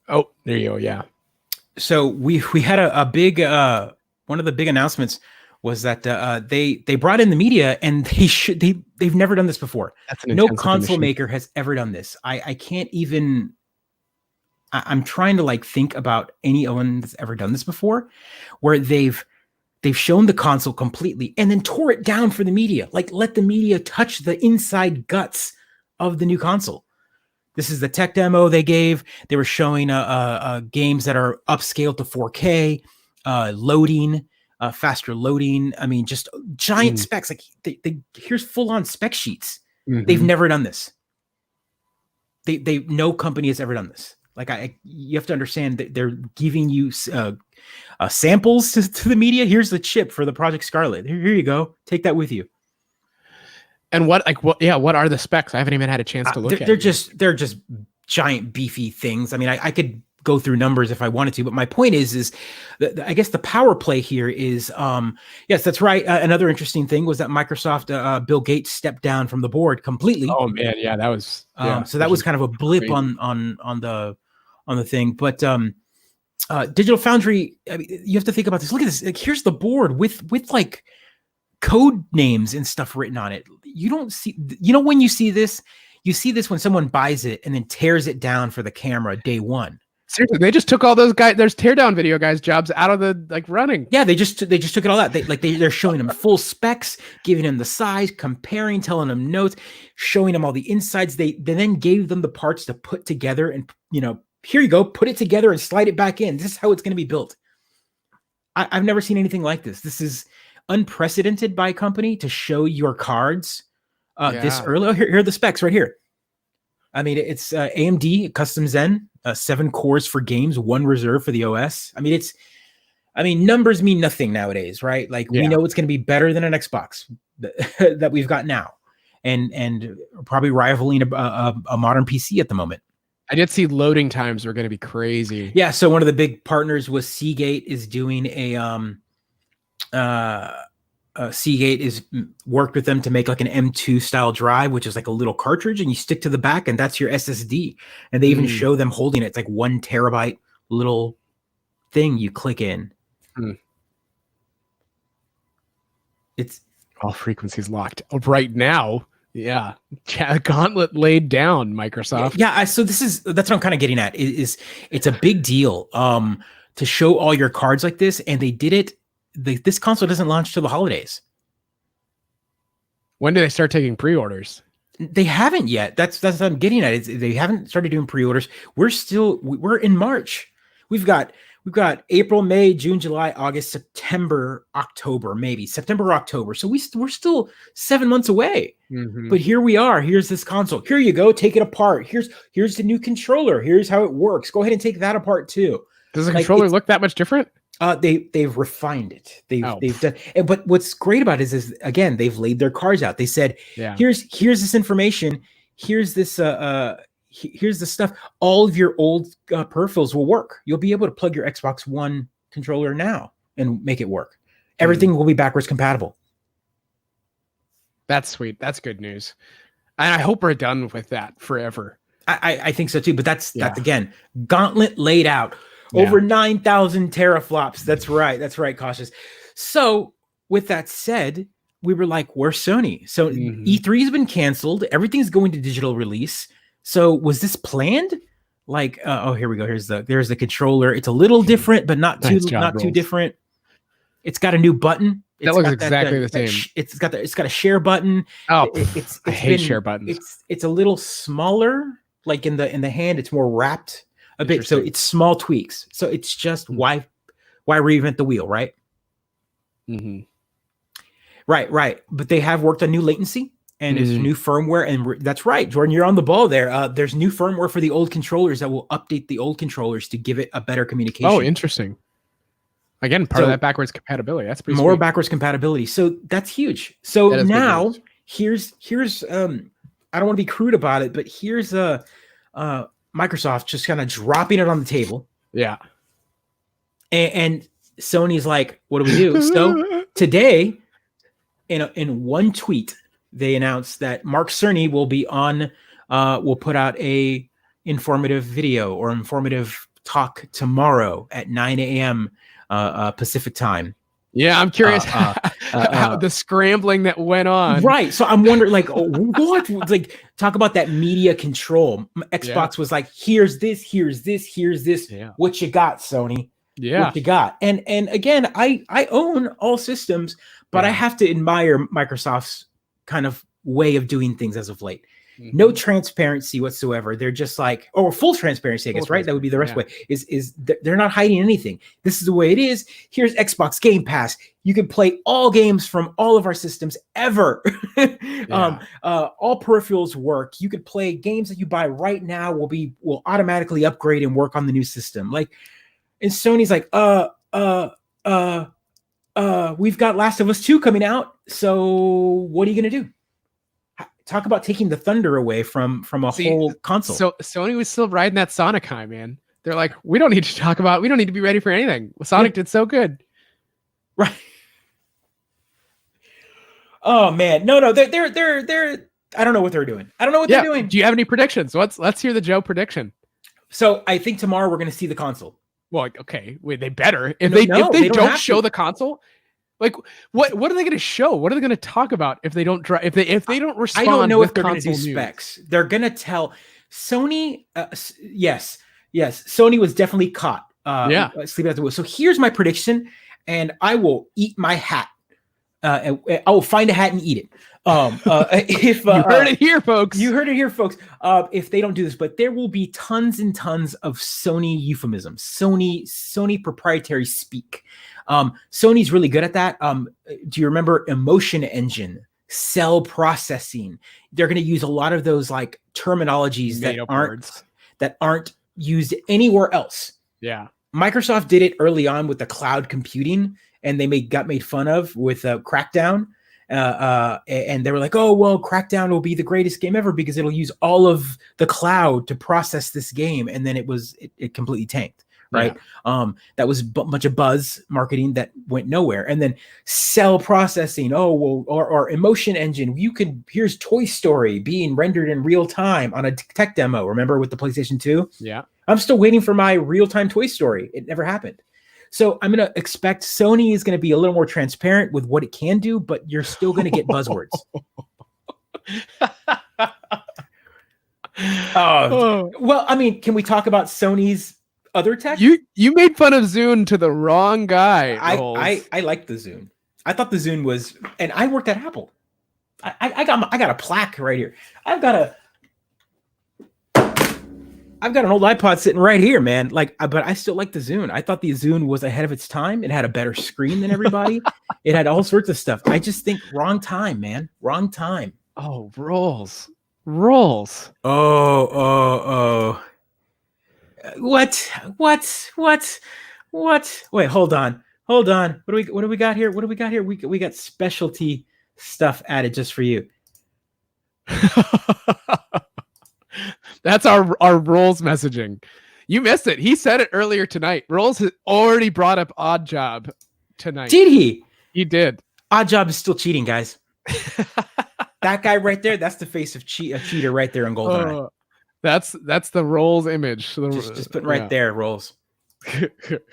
Oh, there you go. Yeah. So we had a big one of the big announcements was that they brought in the media, and they've never done this before. No console maker has ever done this. I can't even. I'm trying to think about anyone that's ever done this before, where they've shown the console completely and then tore it down for the media. Let the media touch the inside guts of the new console. This is the tech demo they gave. They were showing games that are upscaled to 4K, loading, faster loading. I mean, just giant specs. Here's full-on spec sheets. They've never done this. No company has ever done this. You have to understand that they're giving you samples to the media. Here's the chip for the Project Scarlett. Here you go. Take that with you. And what are the specs? I haven't even had a chance to look at. They're just giant beefy things. I mean, I could go through numbers if I wanted to, but my point is that I guess the power play here is, yes, that's right. Another interesting thing was that Microsoft, Bill Gates stepped down from the board completely. Oh man, yeah, that was. So that was kind of a blip on the thing, but Digital Foundry. I mean, you have to think about this. Look at this. Here's the board with code names and stuff written on it. You don't see. When you see this when someone buys it and then tears it down for the camera day one. Seriously, they just took all those guys. There's teardown video guys' jobs out of the running. Yeah, they just took it all out. They're showing them full specs, giving them the size, comparing, telling them notes, showing them all the insides. They then gave them the parts to put together, and here you go, put it together and slide it back in. This is how it's going to be built. I've never seen anything like this. This is unprecedented by a company to show your cards this early. Oh, here are the specs right here. I mean, it's AMD custom Zen, 7 cores for games, 1 reserve for the OS. I mean, numbers mean nothing nowadays, right? Like we know it's going to be better than an Xbox that we've got now, and probably rivaling a modern PC at the moment. I did see loading times are going to be crazy. Yeah. So one of the big partners was Seagate is doing Seagate is worked with them to make like an M2 style drive, which is like a little cartridge, and you stick to the back, and that's your SSD. And they even show them holding it. It's like 1 terabyte little thing you click in. It's all frequencies locked right now. Yeah, gauntlet laid down, Microsoft. Yeah, so that's what I'm kind of getting at. Is it's a big deal to show all your cards like this, and they did it. This console doesn't launch till the holidays. When do they start taking pre-orders? They haven't yet. That's what I'm getting at. They haven't started doing pre-orders. We're in March. We've got April, May, June, July, August, September, October, maybe September, October. So we're still 7 months away. But here we are. Here's this console. Here you go. Take it apart. Here's the new controller. Here's how it works. Go ahead and take that apart too. Does the controller look that much different? They've refined it. They've done. But what's great about it is again they've laid their cards out. They said, here's this information. Here's this. Here's the stuff. All of your old peripherals will work. You'll be able to plug your Xbox One controller now and make it work. Everything will be backwards compatible. That's sweet. That's good news. And I hope we're done with that forever. I think so too. But that's again, gauntlet laid out. Over 9,000 teraflops. That's right, Cautious. So with that said, we were like, where's Sony? So E3 has been canceled. Everything's going to digital release. So was this planned? Like, here we go. There's the controller. It's a little different, but not too different. It's got a new button. That looks exactly the same. It's got a share button. Oh, I hate share buttons. It's a little smaller. Like in the hand, it's more wrapped a bit. So it's small tweaks. So it's just why reinvent the wheel, right? Right. But they have worked on new latency. And there's new firmware, and that's right, Jordan. You're on the ball there. There's new firmware for the old controllers that will update the old controllers to give it a better communication. Oh, interesting. Again, part of that backwards compatibility. That's pretty more sweet. Backwards compatibility. So that's huge. So now here's I don't want to be crude about it, but here's Microsoft just kind of dropping it on the table. Yeah. And Sony's like, what do we do? So today, in one tweet, they announced that Mark Cerny will be on, will put out a informative video or informative talk tomorrow at 9 a.m. Pacific time. Yeah, I'm curious how the scrambling that went on. Right. So I'm wondering, like, what? Like, talk about that media control. Xbox was like, here's this. Yeah. What you got, Sony? Yeah. What you got? And again, I own all systems, but I have to admire Microsoft's kind of way of doing things as of late. No transparency whatsoever. They're just like, or full transparency, I guess, right? That would be the rest way. Is they're not hiding anything. This is the way it is. Here's Xbox Game Pass. You can play all games from all of our systems ever. All peripherals work. You could play games that you buy right now will automatically upgrade and work on the new system. Like, and Sony's like, we've got Last of Us 2 coming out. So what are you gonna do? Talk about taking the thunder away from a whole console. So Sony was still riding that Sonic high, man. They're like, we don't need to be ready for anything. Sonic did so good. Right. Oh man. No, they're I don't know what they're doing. I don't know what they're doing. Do you have any predictions? Let's hear the Joe prediction. So I think tomorrow we're gonna see the console. Well, okay. Wait, they better. If they don't show the console. Like what are they going to show? What are they going to talk about if they don't if they don't respond? I don't know if they're going to do specs. They're going to tell Sony. Yes. Sony was definitely caught. Sleeping at the wheel. So here's my prediction, and I will eat my hat Find a hat and eat it. If You heard it here, folks. You heard it here, folks. If they don't do this, but there will be tons and tons of Sony euphemisms, Sony proprietary speak. Sony's really good at that. Do you remember emotion engine, cell processing? They're going to use a lot of those like terminologies that aren't used anywhere else. Yeah. Microsoft did it early on with the cloud computing, and they got made fun of with Crackdown. And they were like, oh, well, Crackdown will be the greatest game ever because it'll use all of the cloud to process this game. And then it completely tanked, right? Yeah. That was a bunch of buzz marketing that went nowhere. And then cell processing, or emotion engine. Here's Toy Story being rendered in real time on a tech demo. Remember with the PlayStation 2? Yeah. I'm still waiting for my real-time Toy Story. It never happened. So I'm going to expect Sony is going to be a little more transparent with what it can do, but you're still going to get buzzwords. Well, I mean, can we talk about Sony's other tech? You made fun of Zune to the wrong guy. I liked the Zune. I thought the Zune was, and I worked at Apple. I got a plaque right here. I've got an old iPod sitting right here, man. But I still like the Zune. I thought the Zune was ahead of its time. It had a better screen than everybody. It had all sorts of stuff. I just think wrong time, man. Wrong time. Oh, rolls. Oh. What? Wait, hold on. What do we got here? We got specialty stuff added just for you. That's our Rolls messaging. You missed it. He said it earlier tonight. Rolls has already brought up Odd Job tonight. Did he? He did. Odd Job is still cheating, guys. That guy right there, that's the face of a cheater right there on GoldenEye. That's the Rolls image. Just putting right there, Rolls.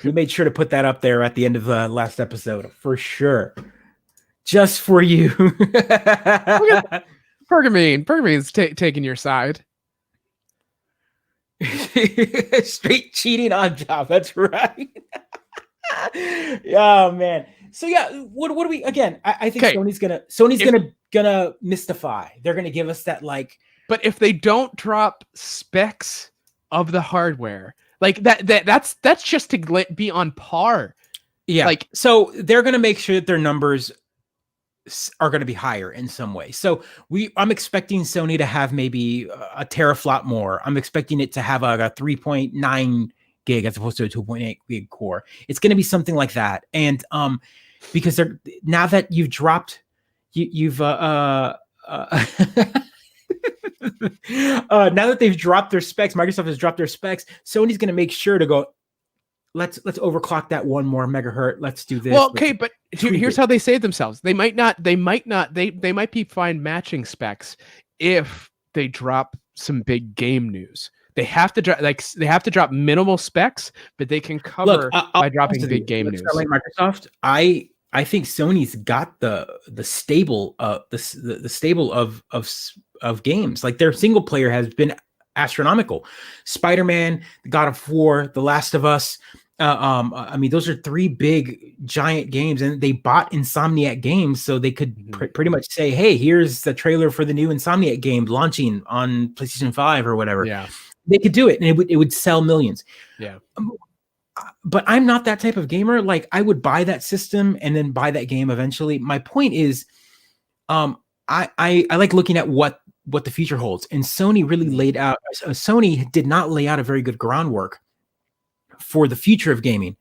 We made sure to put that up there at the end of the last episode for sure. Just for you. Pergamine's taking your side. Straight cheating on Job. That's right. Oh man. So yeah, what do we again? I think Sony's gonna mystify. They're gonna give us that like. But if they don't drop specs of the hardware, like that's just to be on par. Yeah. So they're gonna make sure that their numbers are going to be higher in some way. So I'm expecting Sony to have maybe a teraflop more. I'm expecting it to have a 3.9 gig as opposed to a 2.8 gig core. It's going to be something like that. And because now that you've dropped, now that they've dropped their specs, Microsoft has dropped their specs. Sony's going to make sure to go, let's overclock that 1 more megahertz. Let's do this. Well, okay, but here's how they save themselves. They might be fine matching specs if they drop some big game news. They have to drop minimal specs, but they can cover by dropping big game news. Like Microsoft, I think Sony's got the stable the stable of games. Like their single player has been astronomical. Spider-Man, God of War, The Last of Us. I mean, those are 3 big giant games, and they bought Insomniac Games so they could pretty much say, "Hey, here's the trailer for the new Insomniac game launching on PlayStation 5 or whatever." Yeah, they could do it, and it would sell millions. Yeah, but I'm not that type of gamer. Like, I would buy that system and then buy that game eventually. My point is, I like looking at what the future holds, and Sony really laid out. Sony did not lay out a very good groundwork for the future of gaming.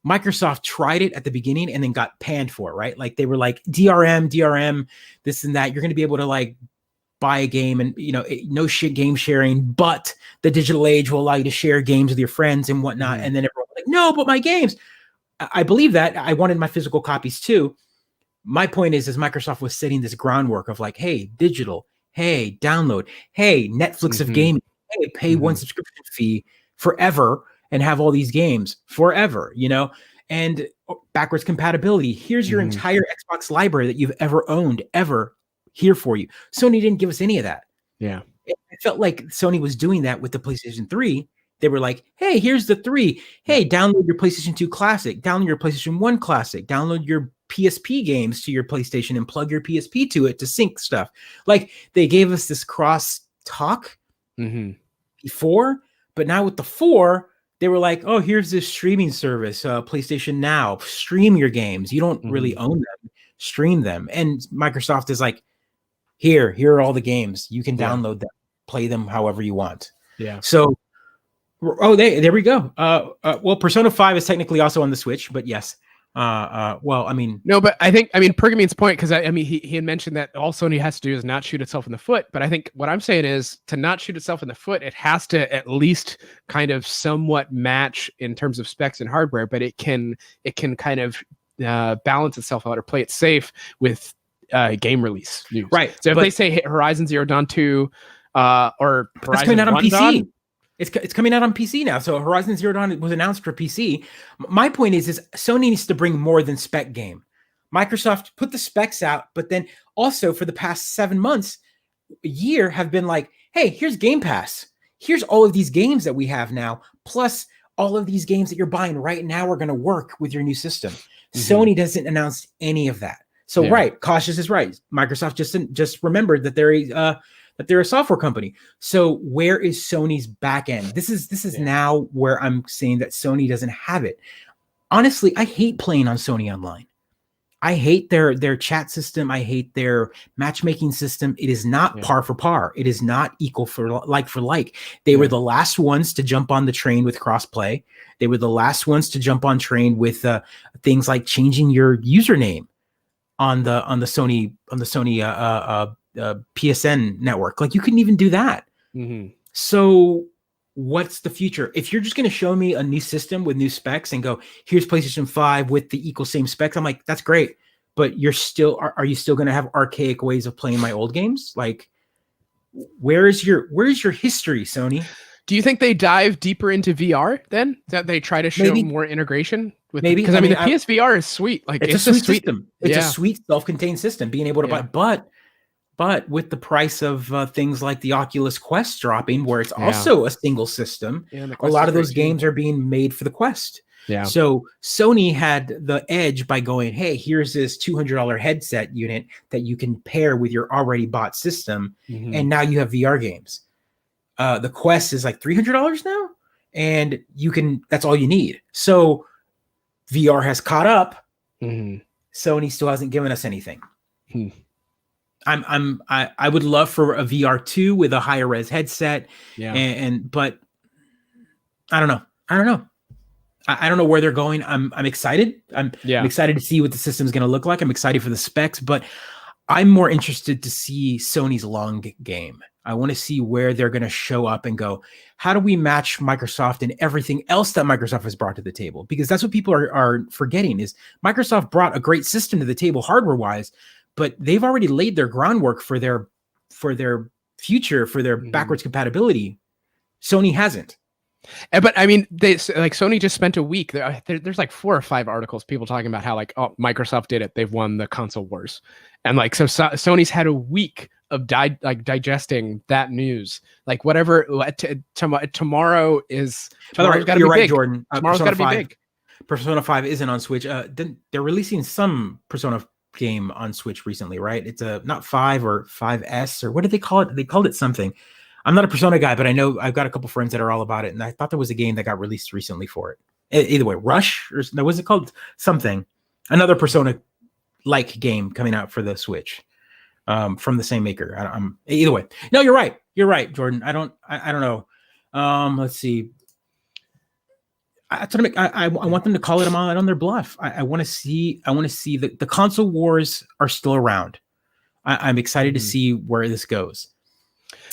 Microsoft tried it at the beginning and then got panned for it, right? Like they were like DRM, this and that. You're going to be able to like buy a game and, no shit game sharing, but the digital age will allow you to share games with your friends and whatnot. And then everyone was like, no, but my games. I believe that. I wanted my physical copies too. My point is Microsoft was setting this groundwork of like, hey, digital, hey, download, hey, Netflix of gaming, hey, pay one subscription fee forever and have all these games forever, and backwards compatibility. Here's your entire Xbox library that you've ever owned, ever here for you. Sony didn't give us any of that. Yeah. It felt like Sony was doing that with the PlayStation 3. They were like, hey, here's the 3. Hey, download your PlayStation 2 Classic, download your PlayStation 1 Classic, download your PSP games to your PlayStation and plug your PSP to it to sync stuff. Like they gave us this cross talk before, but now with the 4, they were like, oh, here's this streaming service, PlayStation Now, stream your games. You don't really own them, stream them. And Microsoft is like, here are all the games. You can download them, play them however you want. Yeah. So, there we go. Well, Persona 5 is technically also on the Switch, but yes. Well, I mean, no, but I think, Pergamine's point, because I mean, he had mentioned that all Sony has to do is not shoot itself in the foot. But I think what I'm saying is to not shoot itself in the foot, it has to at least kind of somewhat match in terms of specs and hardware, but it can kind of balance itself out or play it safe with game release news. Right. So if they say Horizon Zero Dawn 2 or Horizon coming out on PC. Dawn, it's coming out on PC now. So Horizon Zero Dawn was announced for PC. My point is Sony needs to bring more than spec game. Microsoft put the specs out, but then also for the past 7 months, a year, have been like, hey, here's Game Pass. Here's all of these games that we have now, plus all of these games that you're buying right now are going to work with your new system. Sony doesn't announce any of that. So right, cautious is right. Microsoft just remembered that they're a software company. So where is Sony's back end? This is now where I'm saying that Sony doesn't have it. Honestly, I hate playing on Sony Online. I hate their chat system. I hate their matchmaking system. It is not par for par. It is not equal for like. They were the last ones to jump on the train with crossplay. They were the last ones to jump on train with things like changing your username on the Sony PSN network. Like you couldn't even do that. So what's the future? If you're just going to show me a new system with new specs and go, here's PlayStation 5 with the equal same specs, I'm like, that's great. But are you still going to have archaic ways of playing my old games? Like, where's your history, Sony? Do you think they dive deeper into VR then? That they try to show more integration with? Maybe, because I mean the PSVR is sweet. Like it's a sweet system. It's a sweet self-contained system. Being able to buy, but with the price of things like the Oculus Quest dropping, where it's also a single system, a lot of those games are being made for the Quest. Yeah. So Sony had the edge by going, hey, here's this $200 headset unit that you can pair with your already bought system, and now you have VR games. The Quest is like $300 now, and that's all you need. So VR has caught up. Sony still hasn't given us anything. I would love for a VR2 with a higher res headset. But I don't know. I don't know where they're going. I'm excited. I'm excited to see what the system's going to look like. I'm excited for the specs, but I'm more interested to see Sony's long game. I want to see where they're going to show up and go, how do we match Microsoft and everything else that Microsoft has brought to the table? Because that's what people are forgetting is Microsoft brought a great system to the table hardware-wise, but they've already laid their groundwork for their future, for their backwards compatibility. Sony hasn't. But I mean, Sony just spent a week. There's like 4 or 5 articles, people talking about how Microsoft did it. They've won the console wars, and so Sony's had a week of digesting that news. Like whatever. Tomorrow is. Tomorrow's got to be right, big. Jordan. Tomorrow's got to be big. Persona 5 isn't on Switch. They're releasing some Persona game on Switch recently, right? It's not 5 or 5S or what did they call it? They called it something. I'm not a Persona guy, but I know I've got a couple friends that are all about it, and I thought there was a game that got released recently for it. Either way, Rush or was it called something? Another Persona-like game coming out for the Switch from the same maker. Either way, no, you're right. You're right, Jordan. I don't know. Let's see. I want them to call it out on their bluff. I want to see that the console wars are still around. I'm excited to see where this goes.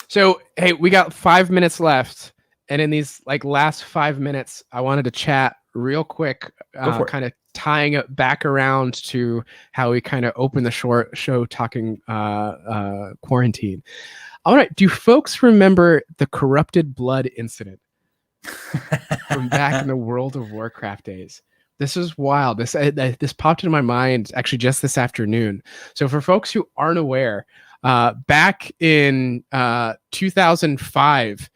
So, hey, we got 5 minutes left. And in these last 5 minutes, I wanted to chat real quick, kind of tying it back around to how we kind of opened the show talking quarantine. All right. Do folks remember the corrupted blood incident from back in the World of Warcraft days? This is wild. This popped into my mind actually just this afternoon. So for folks who aren't aware, back in 2005,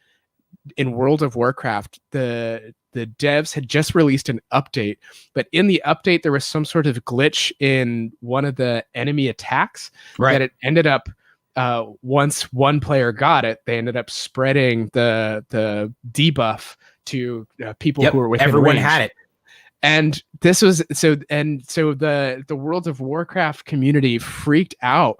in World of Warcraft, the devs had just released an update, but in the update there was some sort of glitch in one of the enemy attacks that it ended up, once one player got it, they ended up spreading the debuff to people who were within everyone range. had it. And this was so the World of Warcraft community freaked out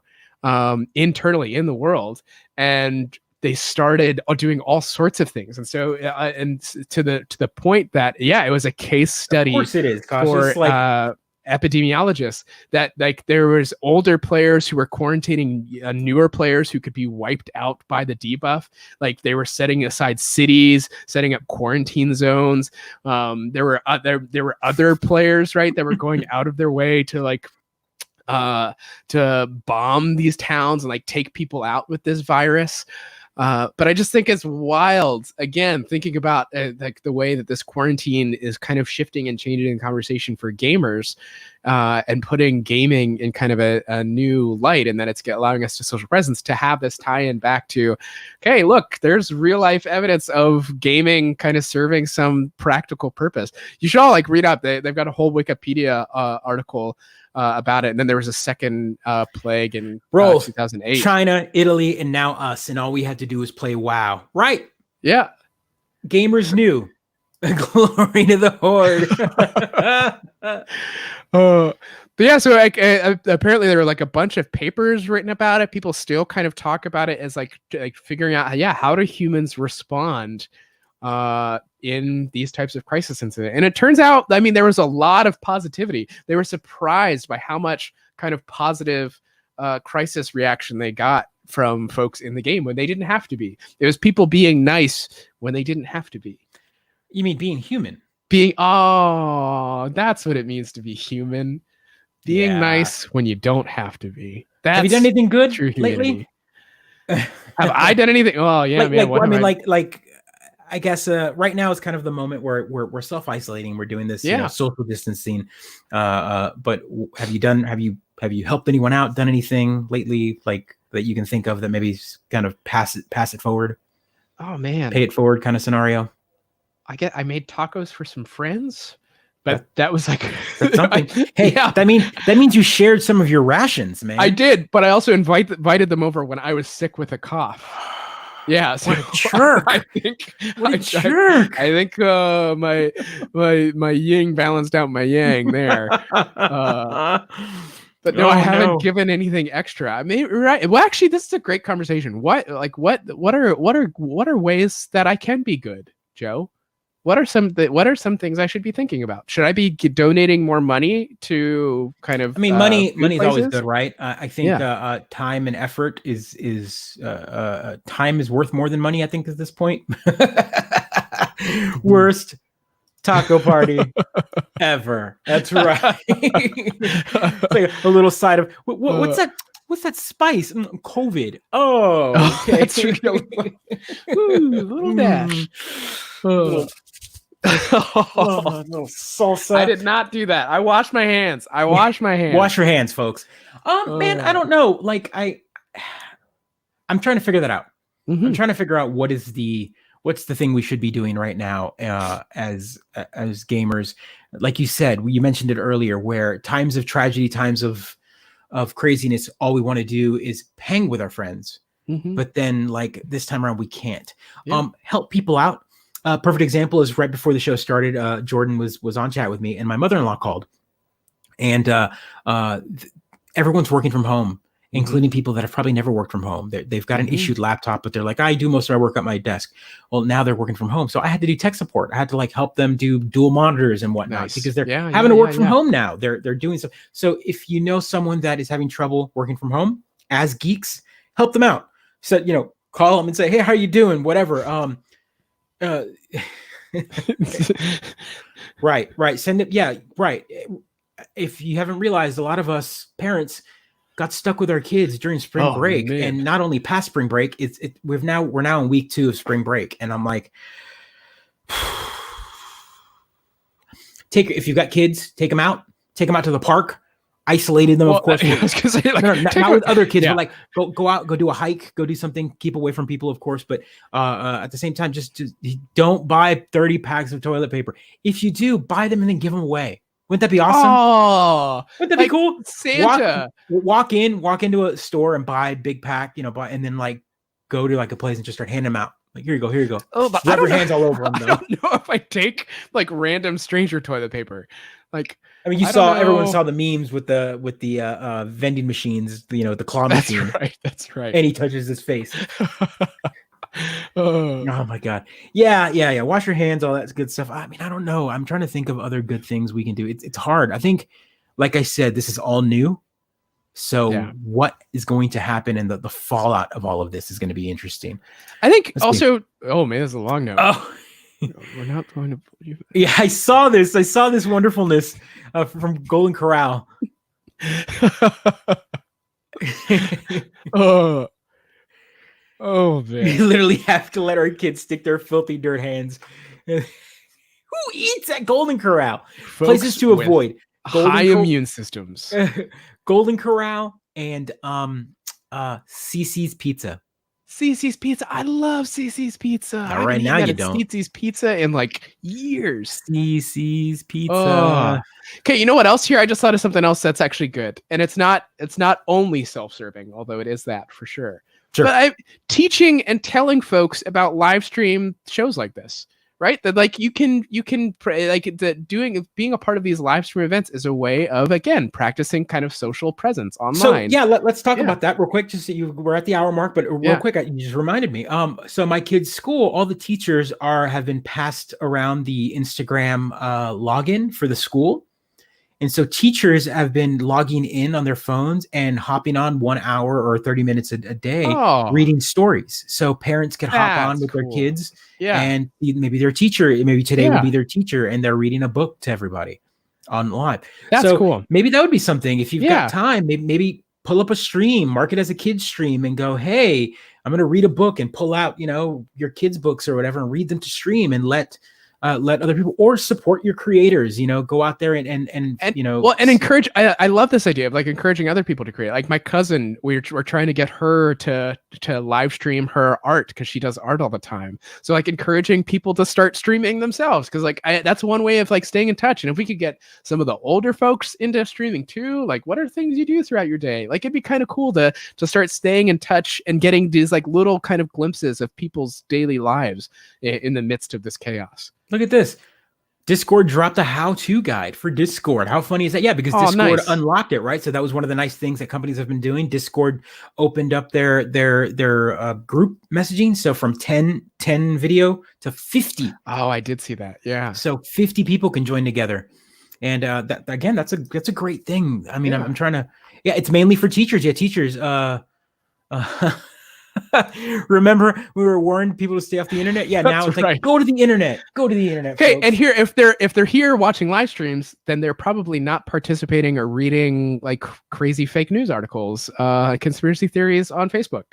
internally in the world, and they started doing all sorts of things. And so and to the point that it was a case study. Of course it is, for epidemiologists, that like there was older players who were quarantining newer players who could be wiped out by the debuff. Like they were setting aside cities, setting up quarantine zones. There were other players, right, that were going out of their way to like to bomb these towns and like take people out with this virus. But I just think it's wild, again, thinking about like the way that this quarantine is kind of shifting and changing the conversation for gamers, and putting gaming in kind of a new light, and that it's allowing us to social presence, to have this tie-in back to, okay, look, there's real life evidence of gaming kind of serving some practical purpose. You should all like read up. They've got a whole Wikipedia article about it, and then there was a second plague in 2008. China, Italy, and now us, and all we had to do was play WoW. Right? Yeah. Gamers knew. Glory to the Horde. But yeah, so like apparently there were like a bunch of papers written about it. People still kind of talk about it as like figuring out, how do humans respond in these types of crisis incidents. And it turns out, I mean, there was a lot of positivity. They were surprised by how much kind of positive crisis reaction they got from folks in the game when they didn't have to be. It was people being nice when they didn't have to be. You mean being human? That's what it means to be human. Being nice when you don't have to be. Have you done anything good lately? Have I done anything? Oh yeah, man. I guess right now is kind of the moment where we're self-isolating. We're doing this social distancing. But have you helped anyone out? Done anything lately like that you can think of that maybe kind of pass it forward? Oh man, pay it forward kind of scenario. I made tacos for some friends, but that was like that's something. Hey, that means you shared some of your rations, man. I did, but I also invited them over when I was sick with a cough. Yeah, so what a jerk! I think jerk. I think my yin balanced out my yang there. But no, I haven't given anything extra. I mean, right? Well, actually, this is a great conversation. What are ways that I can be good, Joe? What are some things I should be thinking about? Should I be donating more money to kind of? I mean, money is always good, right? I think time and effort is time is worth more than money. I think at this point. Worst taco party ever. That's right. It's like a little side of what's that? What's that spice? COVID. Oh, okay. That's true. Little dash. Little salsa. I did not do that. I washed my hands. Wash your hands, folks. Man, I don't know. Like I'm trying to figure that out. Mm-hmm. I'm trying to figure out what's the thing we should be doing right now as gamers. Like you said, you mentioned it earlier, where times of tragedy, times of craziness, all we want to do is hang with our friends. Mm-hmm. But then like this time around, we can't. Help people out. Perfect example is right before the show started, Jordan was on chat with me, and my mother-in-law called, and everyone's working from home, including people that have probably never worked from home. They've got an issued laptop, but they're like, I do most of my work at my desk. Well, now they're working from home, so I had to do tech support. I had to like help them do dual monitors and whatnot because they're having to work from home now. They're doing stuff. So if you know someone that is having trouble working from home, as geeks, help them out. So call them and say, hey, how are you doing? Whatever. Right. Send it. Yeah. Right. If you haven't realized, a lot of us parents got stuck with our kids during spring break, and not only past spring break, we're now in week 2 of spring break. And I'm like, if you've got kids, take them out to the park, isolated them, of course. I was gonna say, like, No, not with other kids, yeah. but like go out, go do a hike, go do something, keep away from people, of course. But at the same time, just don't buy 30 packs of toilet paper. If you do, buy them and then give them away. Wouldn't that be awesome? Oh, wouldn't that be cool? Santa. Walk into a store and buy a big pack, and then like go to like a place and just start handing them out. Like, here you go. Oh, but rub your hands all over them. Though. I don't know if I take like random stranger toilet paper. Like, I mean, everyone saw the memes with the vending machines, the claw machine. That's right. And he touches his face. Oh my God. Yeah. Wash your hands, all that good stuff. I mean, I don't know. I'm trying to think of other good things we can do. It's hard. I think, like I said, this is all new. So what is going to happen and the fallout of all of this is going to be interesting. I think oh man, this is a long note. Oh, we're not going to. Yeah, I saw this wonderfulness from Golden Corral. Oh man. We literally have to let our kids stick their filthy dirt hands. Who eats at Golden Corral? Folks, places to avoid. High immune systems. Golden Corral and CC's Pizza. CC's Pizza. I love CC's Pizza. Right now you don't. CC's Pizza in like years. CC's Pizza. Okay, you know what else here? I just thought of something else that's actually good. And it's not only self-serving, although it is that for sure. Sure. But teaching and telling folks about live stream shows like this, right? That like you can being a part of these live stream events is a way of, again, practicing kind of social presence online. So let's talk about that real quick. Just we're at the hour mark, but real quick, you just reminded me. So my kids' school, all the teachers have been passed around the Instagram login for the school. And so teachers have been logging in on their phones and hopping on 1 hour or 30 minutes a day reading stories. So parents can hop on with their kids and maybe their teacher, maybe today will be their teacher, and they're reading a book to everybody on live. That's cool. Maybe that would be something. If you've got time, maybe pull up a stream, mark it as a kid's stream and go, hey, I'm going to read a book, and pull out, your kids' books or whatever and read them to stream, and let other people, or support your creators, go out there and encourage. I love this idea of like encouraging other people to create. Like my cousin, we're trying to get her to live stream her art because she does art all the time. So like encouraging people to start streaming themselves, because like that's one way of like staying in touch. And if we could get some of the older folks into streaming too, like what are things you do throughout your day? Like it'd be kind of cool to start staying in touch and getting these like little kind of glimpses of people's daily lives in the midst of this chaos. Look at this. Discord dropped a how-to guide for Discord. How funny is that? Yeah, because Discord unlocked it, right? So that was one of the nice things that companies have been doing. Discord opened up their group messaging. So from 10 video to 50. Oh, I did see that. Yeah. So 50 people can join together. And that again, that's a great thing. I mean, I'm trying to, it's mainly for teachers. Yeah, teachers. Remember, we were warning people to stay off the internet. Yeah, now it's like go to the internet. Okay, folks. And here, if they're here watching live streams, then they're probably not participating or reading like crazy fake news articles, conspiracy theories on Facebook.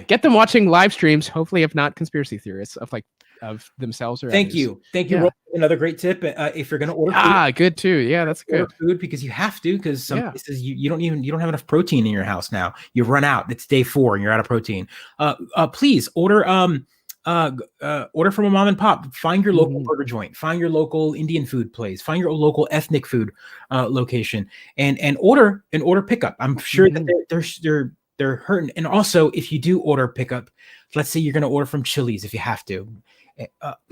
Get them watching live streams. Hopefully, if not conspiracy theorists of themselves or Thank you. Yeah. Another great tip: if you're going to order food, good too. Yeah, that's good. Order food because you have to, because some places you don't have enough protein in your house now. You've run out. It's day 4 and you're out of protein. Please order from a mom and pop. Find your local burger joint. Find your local Indian food place. Find your local ethnic food location and order pickup. I'm sure that they're hurting. And also, if you do order pickup, let's say you're going to order from Chili's, if you have to.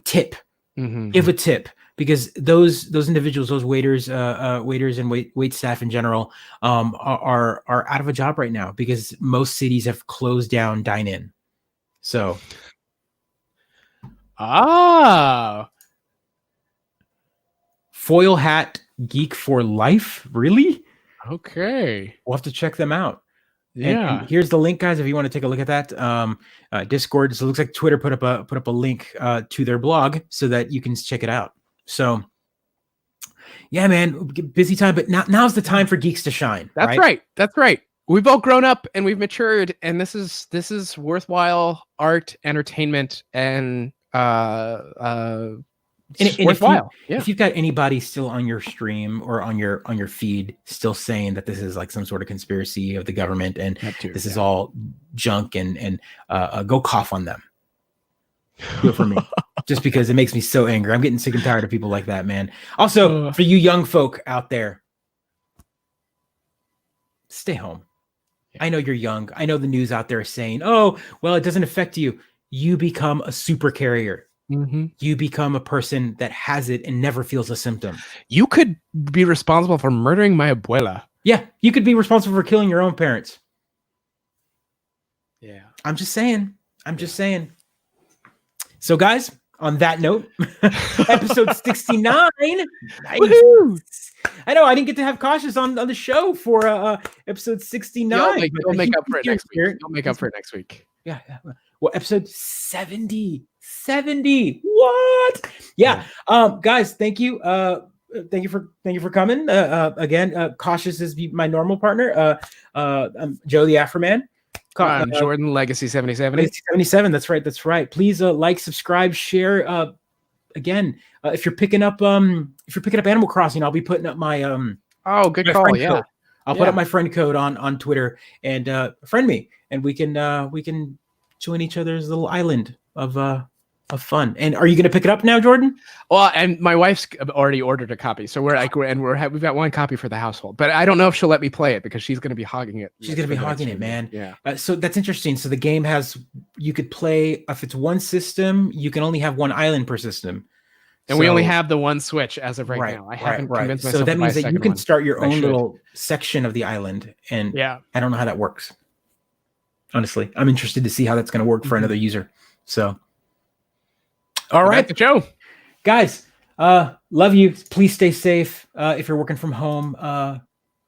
Tip, give a tip, because those individuals, those waiters and wait staff in general, are out of a job right now because most cities have closed down dine-in. So, foil hat geek for life, really? Okay, we'll have to check them out. Yeah, and here's the link, guys, if you want to take a look at that. Discord. So it looks like Twitter put up a link to their blog so that you can check it out. So yeah, man, busy time, but now's the time for geeks to shine. That's right. We've all grown up and we've matured, and this is worthwhile art, entertainment, and it's worthwhile. If you've got anybody still on your stream or on your feed still saying that this is like some sort of conspiracy of the government and this is all junk and go cough on them. Do it for me. Just because it makes me so angry. I'm getting sick and tired of people like that, man. Also, for you young folk out there, stay home. I know you're young. I know the news out there is saying, oh, well, it doesn't affect you. You become a super carrier. Mm-hmm. You become a person that has it and never feels a symptom. You could be responsible for murdering my abuela. Yeah, you could be responsible for killing your own parents. Yeah. I'm just saying. So, guys, on that note, episode 69. Nice. I know I didn't get to have Cautious on the show for episode 69. You'll make up for it next week. You'll make up for it next week. Yeah. Well, episode 70. What? Yeah. Guys, thank you. Thank you for coming. Again, Cautious is my normal partner. I'm Joe the Afroman. I'm Jordan Legacy 77. 77. That's right. Please like, subscribe, share. Again, if you're picking up Animal Crossing, I'll be putting up my good call. Yeah. Code. I'll put up my friend code on Twitter and friend me, and we can join each other's little island of fun. And are you going to pick it up now, Jordan? Well, and my wife's already ordered a copy, so we've got one copy for the household. But I don't know if she'll let me play it because she's going to be hogging it. She's going to be hogging it, man. Yeah. So that's interesting. So the game you could play if it's one system, you can only have one island per system. And we only have the one Switch as of right now. I haven't convinced myself. So that means that you can start your own little little section of the island, and I don't know how that works. Honestly, I'm interested to see how that's going to work for another user. So. All right, the show, guys. Love you. Please stay safe. If you're working from home,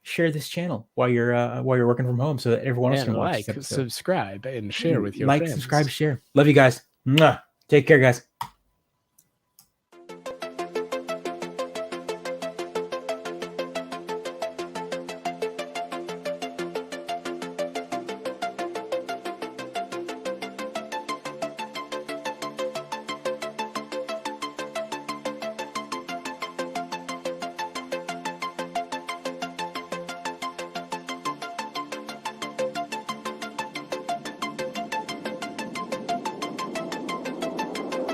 share this channel while you're working from home, so that everyone else can watch. Subscribe, and share with your friends. Subscribe, share. Love you guys. Mwah. Take care, guys.